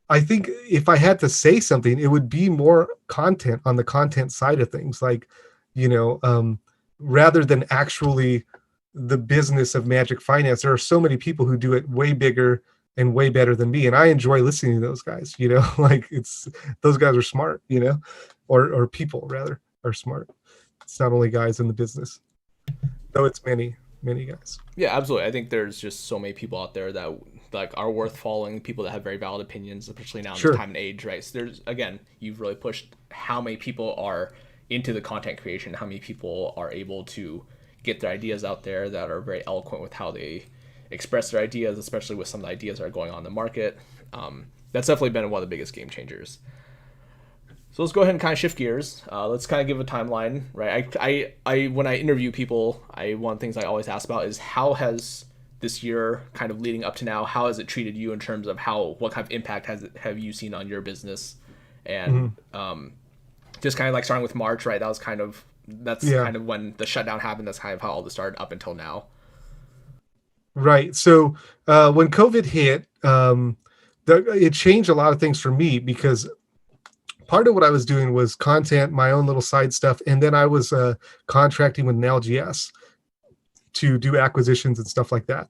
I think if I had to say something, it would be more content, on the content side of things, like, you know, um, rather than actually the business of Magic Finance. There are so many people who do it way bigger and way better than me, and I enjoy listening to those guys. Like, those guys are smart, or people rather are smart. It's not only guys in the business, though it's many guys. Yeah, absolutely. I think there's just so many people out there that like are worth following. People that have very valid opinions, especially now in this Sure. time and age, right? So there's again, you've really pushed how many people are into the content creation, how many people are able to get their ideas out there that are very eloquent with how they express their ideas, especially with some of the ideas that are going on in the market. That's definitely been one of the biggest game changers. So let's go ahead and kind of shift gears. Let's kind of give a timeline, right? When I interview people, one of the things I always ask about is how has this year, kind of leading up to now, how has it treated you in terms of what kind of impact have you seen on your business, and Mhm. just kind of like starting with March, right? That's Yeah. kind of when the shutdown happened. That's kind of how all this started up until now. Right. So when COVID hit, it changed a lot of things for me, because part of what I was doing was content, my own little side stuff, and then I was contracting with an LGS to do acquisitions and stuff like that.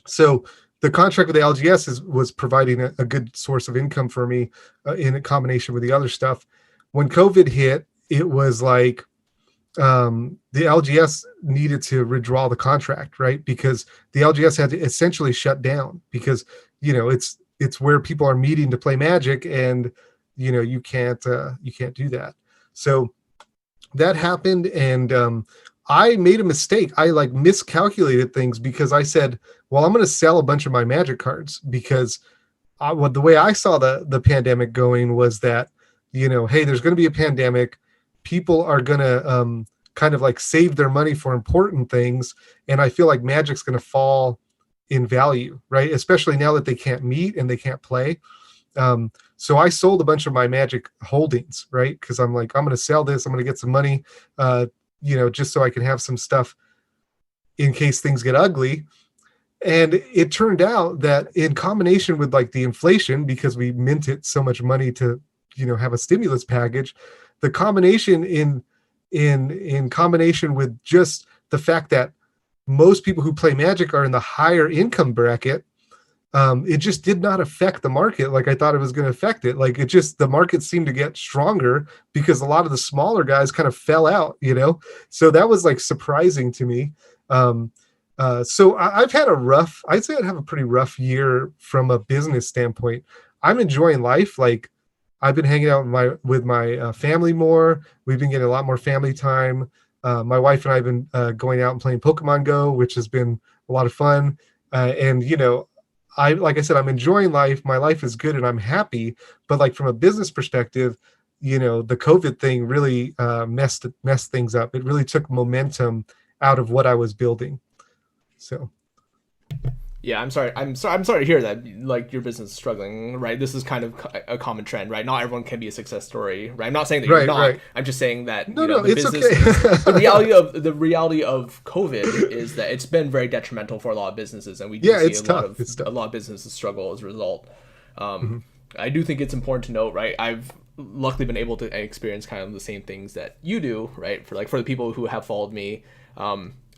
So the contract with the LGS was providing a good source of income for me in a combination with the other stuff. When COVID hit, it was like the LGS needed to withdraw the contract, right? Because the LGS had to essentially shut down because, it's where people are meeting to play Magic, and, you can't do that. So that happened, and I made a mistake. I like miscalculated things because I said, well, I'm going to sell a bunch of my Magic cards because the way I saw the pandemic going was that, hey, there's going to be a pandemic. People are going to kind of like save their money for important things. And I feel like Magic's going to fall in value, right? Especially now that they can't meet and they can't play. So I sold a bunch of my Magic holdings, right? Because I'm like, I'm going to sell this. I'm going to get some money, just so I can have some stuff in case things get ugly. And it turned out that in combination with like the inflation, because we minted so much money to, have a stimulus package, the combination in combination with just the fact that most people who play Magic are in the higher income bracket, it just did not affect the market like I thought it was going to affect it. Like the market seemed to get stronger because a lot of the smaller guys kind of fell out, So that was like surprising to me. So I've had I'd say I'd have a pretty rough year from a business standpoint. I'm enjoying life. Like I've been hanging out with my family more. We've been getting a lot more family time. My wife and I have been going out and playing Pokemon Go, which has been a lot of fun. And like I said, I'm enjoying life. My life is good and I'm happy. But like from a business perspective, the COVID thing really messed things up. It really took momentum out of what I was building. So. Yeah, I'm sorry to hear that, like, your business is struggling, right? This is kind of a common trend, right? Not everyone can be a success story, right? I'm not saying that you're not. Right. I'm just saying that the business, okay. the reality of COVID is that it's been very detrimental for a lot of businesses, and we do see a lot of businesses struggle as a result. I do think it's important to note, right? I've luckily been able to experience kind of the same things that you do, right? For the people who have followed me,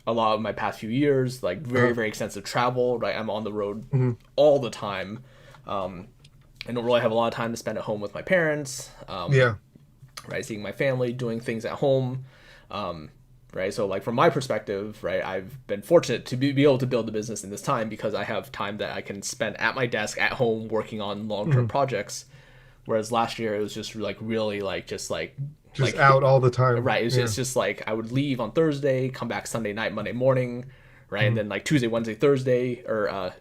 a lot of my past few years, like very, very extensive travel, right? I'm on the road all the time. I don't really have a lot of time to spend at home with my parents. Right. Seeing my family, doing things at home. Right. So like from my perspective, right, I've been fortunate to be able to build a business in this time because I have time that I can spend at my desk at home working on long-term projects. Whereas last year it was just like really like just out all the time. Right. It's just like I would leave on Thursday, come back Sunday night, Monday morning, right? And then like Tuesday, Wednesday, Thursday, or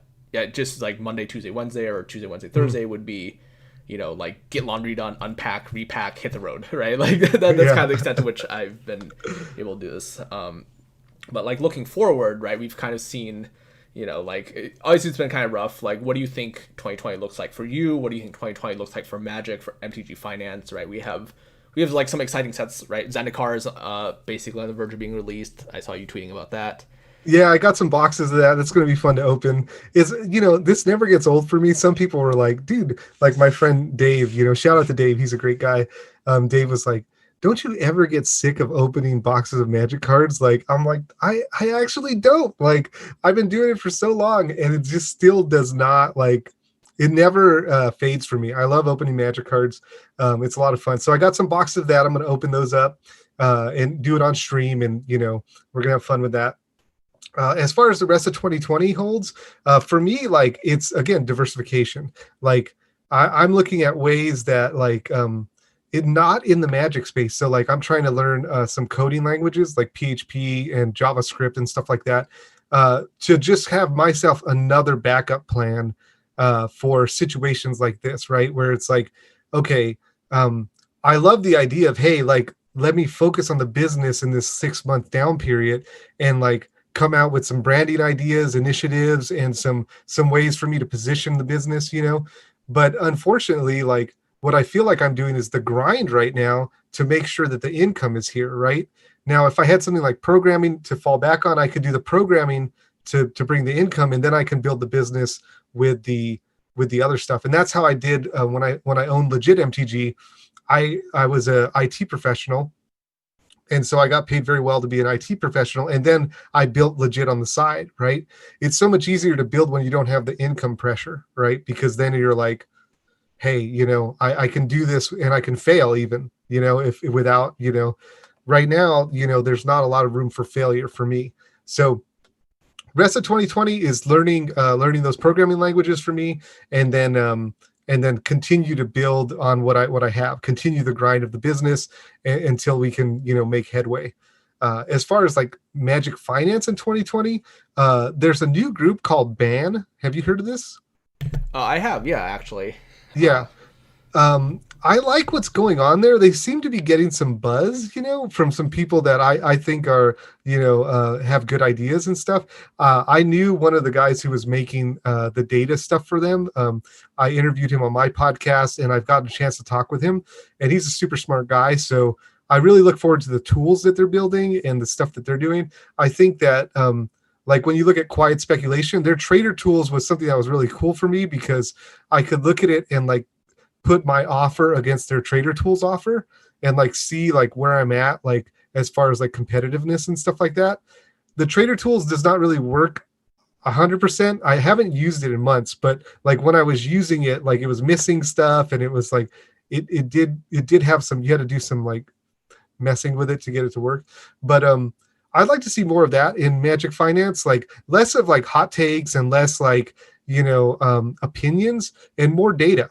just like Monday, Tuesday, Wednesday, or Tuesday, Wednesday, Thursday would be, like get laundry done, unpack, repack, hit the road, right? Like that's kind of the extent to which I've been able to do this. But like looking forward, right, we've kind of seen, like obviously it's been kind of rough. Like what do you think 2020 looks like for you? What do you think 2020 looks like for Magic, for MTG Finance, right? We have like some exciting sets, right? Zendikar is basically on the verge of being released. I saw you tweeting about that. Yeah, I got some boxes of that. It's going to be fun to open. This never gets old for me. Some people were like, dude, like my friend Dave, shout out to Dave. He's a great guy. Dave was like, don't you ever get sick of opening boxes of Magic cards? Like, I'm like, I actually don't. Like, I've been doing it for so long and it just still does not like, it never fades for me. I love opening Magic cards. It's a lot of fun. So I got some boxes of that. I'm going to open those up and do it on stream. And, we're going to have fun with that. As far as the rest of 2020 holds, for me, like it's, again, diversification. Like I'm looking at ways that like it not in the Magic space. So like I'm trying to learn some coding languages like PHP and JavaScript and stuff like that to just have myself another backup plan for situations like this, right? Where it's like, okay, I love the idea of, hey, like, let me focus on the business in this 6-month down period and like come out with some branding ideas, initiatives, and some ways for me to position the business, But unfortunately, like what I feel like I'm doing is the grind right now to make sure that the income is here, right? Now, if I had something like programming to fall back on, I could do the programming to bring the income, and then I can build the business with the other stuff. And that's how I did when I owned legit MTG. I was a IT professional, and so I got paid very well to be an IT professional. And then I built legit on the side, right? It's so much easier to build when you don't have the income pressure, right? Because then you're like, hey, I can do this and I can fail even, if without, right now, there's not a lot of room for failure for me. So rest of 2020 is learning those programming languages for me, and then continue to build on what I have, continue the grind of the business until we can make headway. As far as like Magic Finance in 2020, there's a new group called BAN. Have you heard of this? I have, yeah, actually. Yeah. I like what's going on there. They seem to be getting some buzz, from some people that I think are, have good ideas and stuff. I knew one of the guys who was making the data stuff for them. I interviewed him on my podcast, and I've gotten a chance to talk with him, and he's a super smart guy. So I really look forward to the tools that they're building and the stuff that they're doing. I think that, like when you look at quiet speculation, their trader tools was something that was really cool for me, because I could look at it and like put my offer against their trader tools offer and like see like where I'm at, like as far as like competitiveness and stuff like that. The trader tools does not really work 100%. I haven't used it in months, but like when I was using it, like it was missing stuff, and it was like it did have some, you had to do some like messing with it to get it to work. But I'd like to see more of that in Magic Finance, like less of like hot takes and less like opinions, and more data.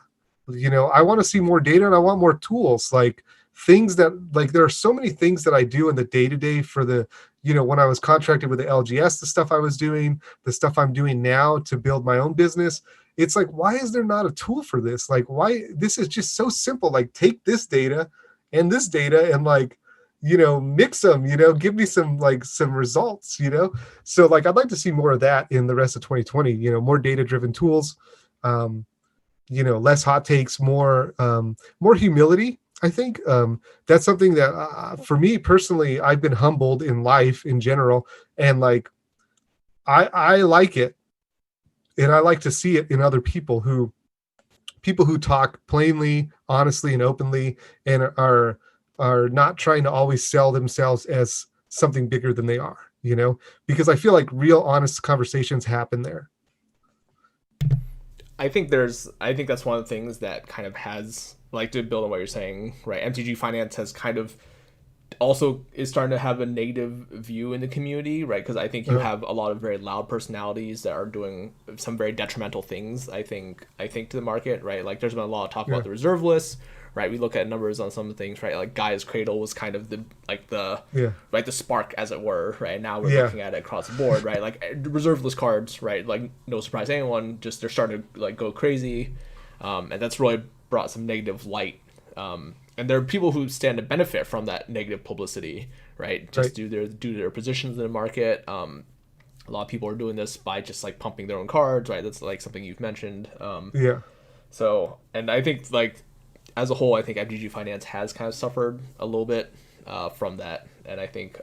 I want to see more data, and I want more tools, like things that, like, there are so many things that I do in the day-to-day for the, when I was contracted with the LGS, the stuff I was doing, the stuff I'm doing now to build my own business. It's like, why is there not a tool for this? Like, why? This is just so simple. Like, take this data and this data and like, mix them, give me some results, So like, I'd like to see more of that in the rest of 2020, more data-driven tools, less hot takes, more humility. I think that's something that for me personally, I've been humbled in life in general, and like I like it, and I like to see it in other people who talk plainly, honestly, and openly, and are not trying to always sell themselves as something bigger than they are, because I feel like real honest conversations happen there. I think that's one of the things that kind of has, like, to build on what you're saying, right? MTG Finance has kind of also is starting to have a negative view in the community, right? Because I think you have a lot of very loud personalities that are doing some very detrimental things, I think to the market, right? Like, there's been a lot of talk about the reserve lists, right? We look at numbers on some of the things, right? Like Gaia's Cradle was kind of the spark, as it were, right? Now we're looking at it across the board, right? Like reserve list cards, right? Like, no surprise to anyone, just they're starting to like go crazy, and that's really brought some negative light. And there are people who stand to benefit from that negative publicity, right? Just due to their positions in the market. A lot of people are doing this by just like pumping their own cards, right? That's like something you've mentioned. So, and I think like, as a whole, I think MTG Finance has kind of suffered a little bit from that, and I think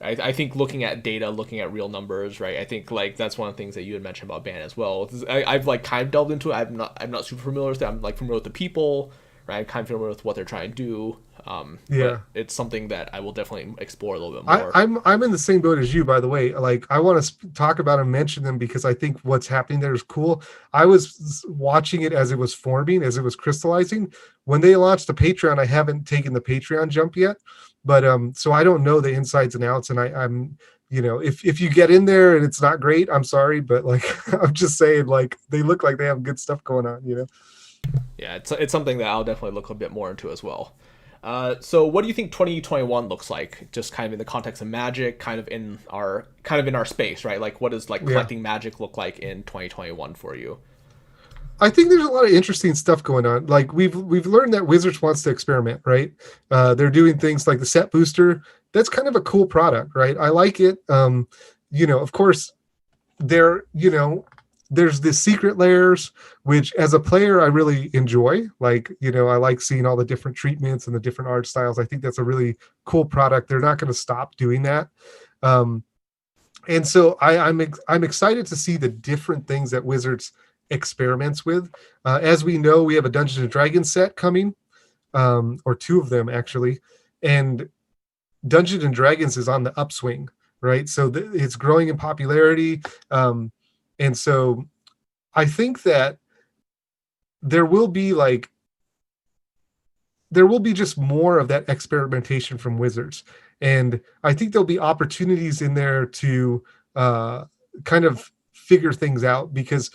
I think looking at data, looking at real numbers, right? I think like that's one of the things that you had mentioned about ban as well. I've like kind of delved into it. I'm not super familiar with it. I'm like familiar with the people, right? I'm kind of familiar with what they're trying to do. But it's something that I will definitely explore a little bit more. I'm in the same boat as you, by the way. Like, I want to talk about and mention them because I think what's happening there is cool. I was watching it as it was forming, as it was crystallizing. When they launched the Patreon, I haven't taken the Patreon jump yet, but so I don't know the insides and outs. And I'm if you get in there and it's not great, I'm sorry, but like I'm just saying, like, they look like they have good stuff going on. Yeah, it's something that I'll definitely look a bit more into as well. So what do you think 2021 looks like, just kind of in the context of Magic, kind of in our space, right? Like, what does like collecting Magic look like in 2021 for you? I think there's a lot of interesting stuff going on. Like, we've learned that Wizards wants to experiment, right? They're doing things like the set booster. That's kind of a cool product, right? I like it. Of course, there's the secret layers, which as a player I really enjoy. Like, I like seeing all the different treatments and the different art styles. I think that's a really cool product. They're not going to stop doing that. And so I'm excited to see the different things that Wizards experiments with. As we know, we have a Dungeons and Dragons set coming. or two of them actually, and Dungeons and Dragons is on the upswing, right? So it's growing in popularity, and so I think that there will be like there will be just more of that experimentation from Wizards, and I think there'll be opportunities in there to uh, kind of figure things out, because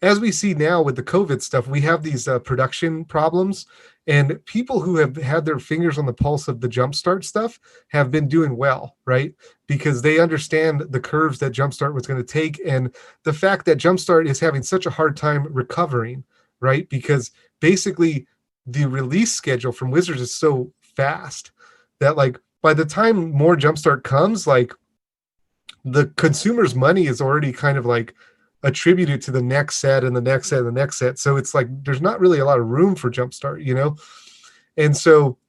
as we see now with the COVID stuff, we have these production problems, and people who have had their fingers on the pulse of the Jumpstart stuff have been doing well, right? Because they understand the curves that Jumpstart was going to take, and the fact that Jumpstart is having such a hard time recovering, right? Because basically the release schedule from Wizards is so fast that like by the time more Jumpstart comes, like the consumer's money is already kind of like attributed to the next set and the next set and the next set. So it's like there's not really a lot of room for Jumpstart, you know? And so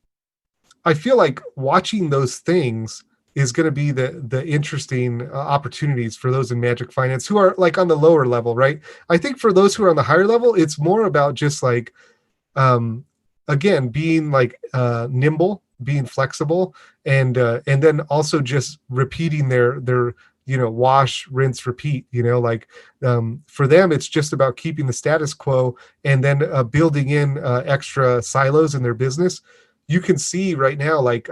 I feel like watching those things is going to be the interesting opportunities for those in Magic Finance who are like on the lower level, right? I think for those who are on the higher level, it's more about just like um again being like nimble, being flexible, and then also just repeating their wash, rinse, repeat, like for them it's just about keeping the status quo and then building in extra silos in their business. You can see right now like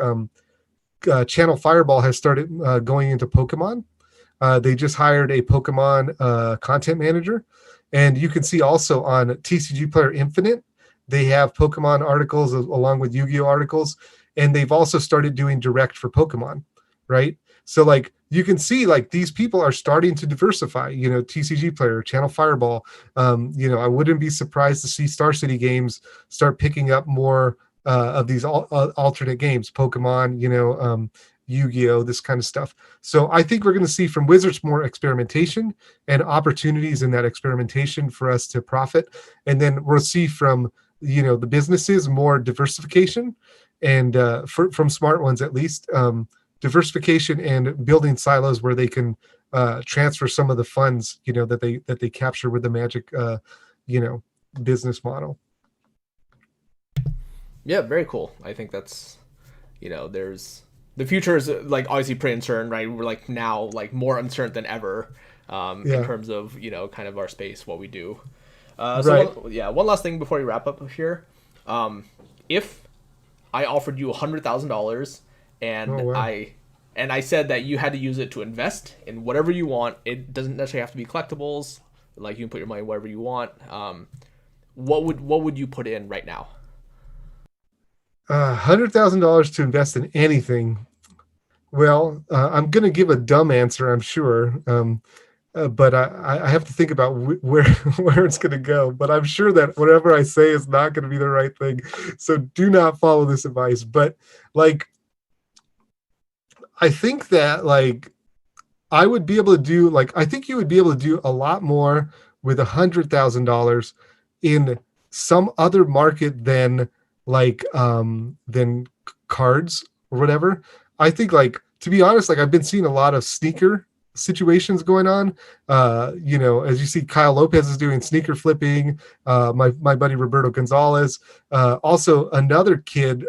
Channel Fireball has started going into Pokemon. They just hired a Pokemon content manager, and you can see also on TCG Player Infinite they have Pokemon articles along with Yu-Gi-Oh articles, and they've also started doing direct for Pokemon, right? So like you can see like these people are starting to diversify, TCG Player, Channel Fireball. I wouldn't be surprised to see Star City Games start picking up more of these alternate games, Pokemon, Yu-Gi-Oh, this kind of stuff. So I think we're going to see from Wizards more experimentation and opportunities in that experimentation for us to profit. And then we'll see from, the businesses more diversification, and from smart ones at least, diversification and building silos where they can transfer some of the funds, that they capture with the Magic, business model. Yeah, very cool. I think that's, there's the future is like obviously pretty uncertain, right? We're like now like more uncertain than ever in terms of kind of our space, what we do. Right. One last thing before we wrap up here. If I offered you $100,000 and Oh, wow. I said that you had to use it to invest in whatever you want, it doesn't necessarily have to be collectibles. Like you can put your money wherever you want. What would you put in right now? $100,000 to invest in anything. Well, I'm going to give a dumb answer, I'm sure. But I have to think about where where it's going to go. But I'm sure that whatever I say is not going to be the right thing. So do not follow this advice. But like, I think that like I would be able to do like I think you would be able to do a lot more with $100,000 in some other market than cards or whatever. I think like to be honest, like I've been seeing a lot of sneaker situations going on. As you see, Kyle Lopez is doing sneaker flipping. My buddy Roberto Gonzalez, also another kid.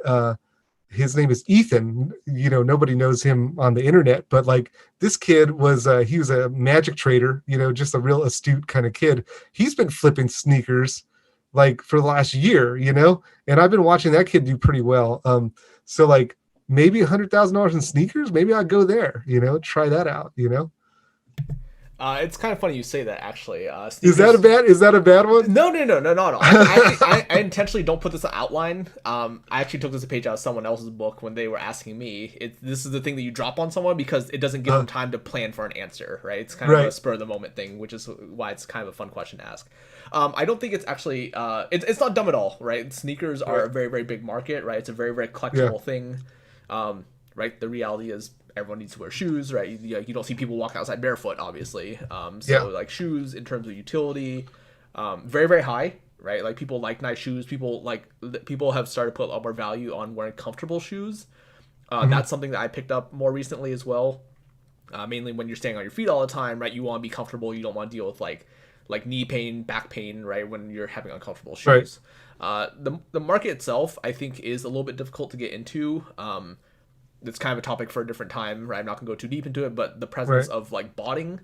His name is Ethan. Nobody knows him on the internet, but like this kid he was a magic trader, just a real astute kind of kid. He's been flipping sneakers like for the last year, and I've been watching that kid do pretty well. So like maybe $100,000 in sneakers, maybe I'd go there, try that out, It's kind of funny you say that actually. Is that a Sneakers. bad one? No. I intentionally don't put this on outline. I actually took this a page out of someone else's book when they were asking me. This is the thing that you drop on someone because it doesn't give them time to plan for an answer, right? It's kind of a spur of the moment thing, which is why it's kind of a fun question to ask. I don't think it's actually it's not dumb at all, right? Sneakers are a very, very big market, right? It's a very, very collectible thing, right? The reality is everyone needs to wear shoes, right? You don't see people walk outside barefoot, obviously. Like shoes in terms of utility, very, very high, right? Like people like nice shoes. People have started to put a lot more value on wearing comfortable shoes. That's something that I picked up more recently as well. Mainly when you're staying on your feet all the time, right? You want to be comfortable. You don't want to deal with like like knee pain, back pain, right, when you're having uncomfortable Right. shoes. The market itself, I think, is a little bit difficult to get into. It's kind of a topic for a different time, right? I'm not gonna go too deep into it, but the presence Right. of like botting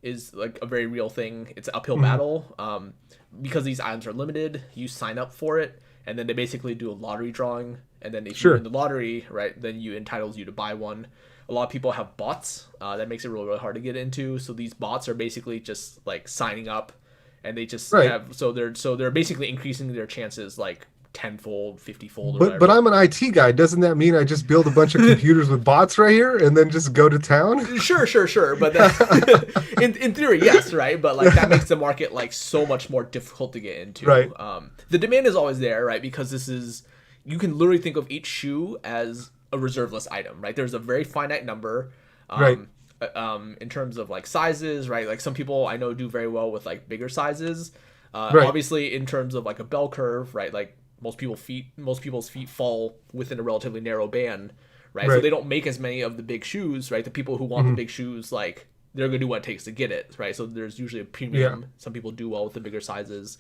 is like a very real thing. It's an uphill Mhm. battle because these items are limited. You sign up for it, and then they basically do a lottery drawing, and then if you win Sure. the lottery, right, then you entitles you to buy one. A lot of people have bots that makes it really really hard to get into. So these bots are basically just like signing up, and they just Right. have so they're basically increasing their chances like tenfold, 50-fold, or But whatever. I'm an IT guy. Doesn't that mean I just build a bunch of computers with bots right here and then just go to town? Sure, but in theory, yes, right. But like that makes the market like so much more difficult to get into. Right. The demand is always there, right? Because this is you can literally think of each shoe as a reserve list item, right? There's a very finite number. Right. In terms of like sizes, right? Like some people I know do very well with like bigger sizes. Right. Obviously, in terms of like a bell curve, right? Like most people's feet fall within a relatively narrow band, right? So Right. they don't make as many of the big shoes, right? The people who want the big shoes, like they're gonna do what it takes to get it, right? So there's usually a Yeah. premium. Some people do well with the bigger sizes.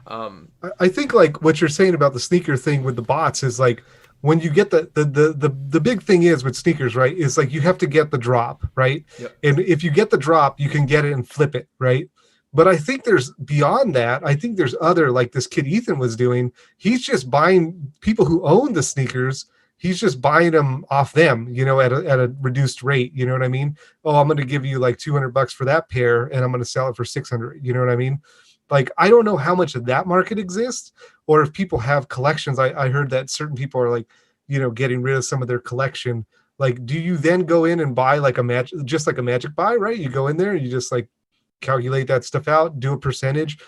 I think like what you're saying about the sneaker thing with the bots is like when you get the big thing is with sneakers, right? Is like you have to get the drop, right? Yep. And if you get the drop, you can get it and flip it, right? But I think there's beyond that. I think there's other like this kid Ethan was doing. He's just buying people who own the sneakers. He's just buying them off them, at a reduced rate. You know what I mean? Oh, I'm going to give you like $200 for that pair, and I'm going to sell it for 600. You know what I mean? Like I don't know how much of that market exists, or if people have collections. I heard that certain people are like, getting rid of some of their collection. Like, do you then go in and buy like just like a magic buy, right? You go in there and you just like calculate that stuff out, do a percentage.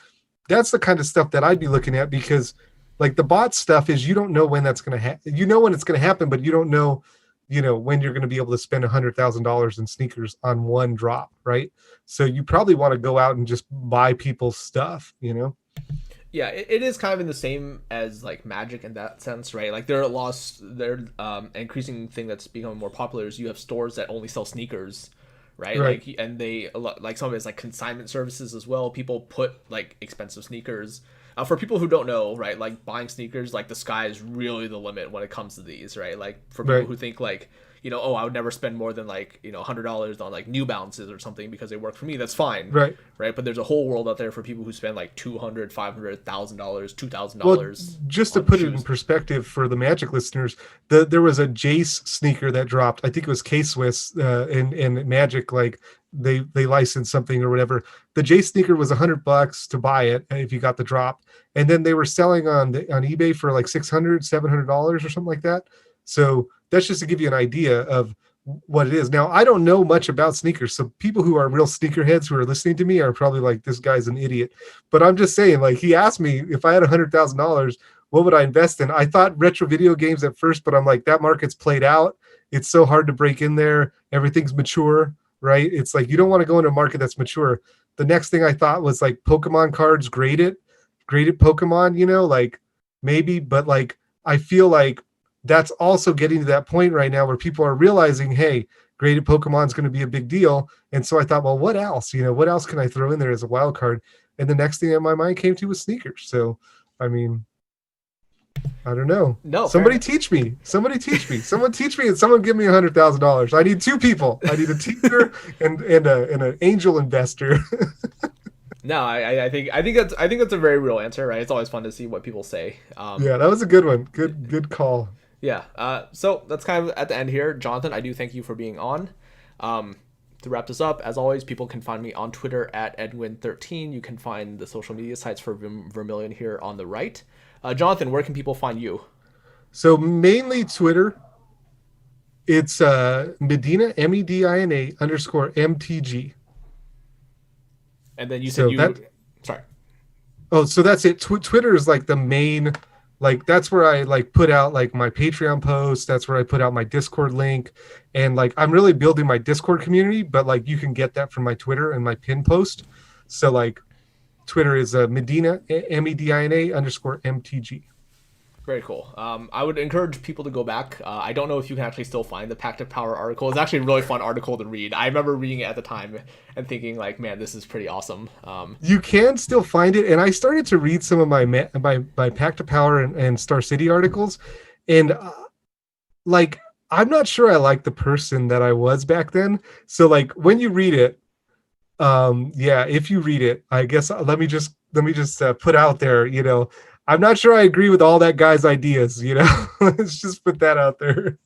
That's the kind of stuff that I'd be looking at, because like the bot stuff is you don't know when that's going to happen. You know when it's going to happen, but you don't know, when you're going to be able to spend $100,000 in sneakers on one drop, right? So you probably want to go out and just buy people's stuff. Yeah, it is kind of in the same as like Magic in that sense, right? Like they're increasing thing that's becoming more popular is you have stores that only sell sneakers, right? Right. Like and they like some of it's like consignment services as well. People put like expensive sneakers. For people who don't know, right, like buying sneakers, like the sky is really the limit when it comes to these, right? Like for people Right. who think like, oh, I would never spend more than like, $100 on like New Balances or something because they work for me. That's fine, Right. right? But there's a whole world out there for people who spend like $200, $500, $2,000, Well, $2,000 just to on put it in shoes. perspective for the Magic listeners, there was a Jace sneaker that dropped. I think it was K-Swiss in Magic. Like they licensed something or whatever. The Jace sneaker was $100 to buy it if you got the drop, and then they were selling on eBay for like $600, $700 or something like that. So that's just to give you an idea of what it is. Now, I don't know much about sneakers, so people who are real sneakerheads who are listening to me are probably like, this guy's an idiot. But I'm just saying, like, he asked me if I had $100,000, what would I invest in? I thought retro video games at first, but I'm like, that market's played out. It's so hard to break in there. Everything's mature, right? It's like you don't want to go into a market that's mature. The next thing I thought was like Pokemon cards, graded Pokemon, like maybe, but like I feel like that's also getting to that point right now where people are realizing, hey, graded Pokemon is going to be a big deal. And so I thought, well, what else? What else can I throw in there as a wild card? And the next thing that my mind came to was sneakers. So, I mean, I don't know. No, fair Somebody enough. teach me. Somebody teach me. Someone teach me, and someone give me $100,000. I need two people. I need a teacher and an angel investor. No, I think that's a very real answer, right? It's always fun to see what people say. Yeah, that was a good one. Good call. Yeah. So that's kind of at the end here. Jonathan, I do thank you for being on. To wrap this up, as always, people can find me on Twitter at Edwin13. You can find the social media sites for Vermilion here on the right. Jonathan, where can people find you? So mainly Twitter. It's Medina, MEDINA _ MTG. And then you said So you. that Sorry. Oh, so that's it. Twitter is like the main, like that's where I like put out like my Patreon posts. That's where I put out my Discord link, and like I'm really building my Discord community. But like you can get that from my Twitter and my pin post. So like Twitter is Medina, MEDINA _ MTG. Very cool. I would encourage people to go back. I don't know if you can actually still find the Pact of Power article. It's actually a really fun article to read. I remember reading it at the time and thinking like, man, this is pretty awesome. You can still find it, and I started to read some of my Pact of Power and Star City articles, and like I'm not sure I like the person that I was back then. So like when you read it, yeah, if you read it, I guess let me just put out there, I'm not sure I agree with all that guy's ideas. Let's just put that out there.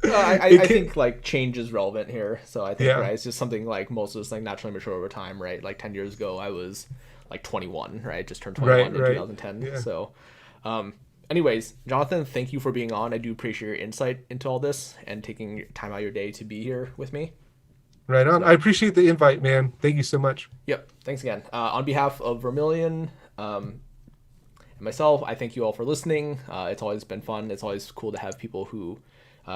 I think like change is relevant here. So I think, Yeah, right, it's just something like most of us like naturally mature over time, right? Like 10 years ago, I was like 21, right? Just turned 21 in right, 2010. yeah, So, anyways, Jonathan, thank you for being on. I do appreciate your insight into all this and taking time out of your day to be here with me. right on. I So, appreciate the invite, man. Thank you so much. yep. Thanks again. On behalf of Vermilion, and myself, I thank you all for listening. It's always been fun. It's always cool to have people who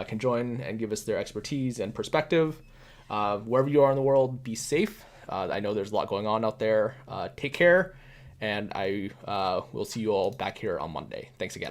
can join and give us their expertise and perspective. Wherever you are in the world, be safe. I know there's a lot going on out there. Take care, and I will see you all back here on Monday. Thanks again.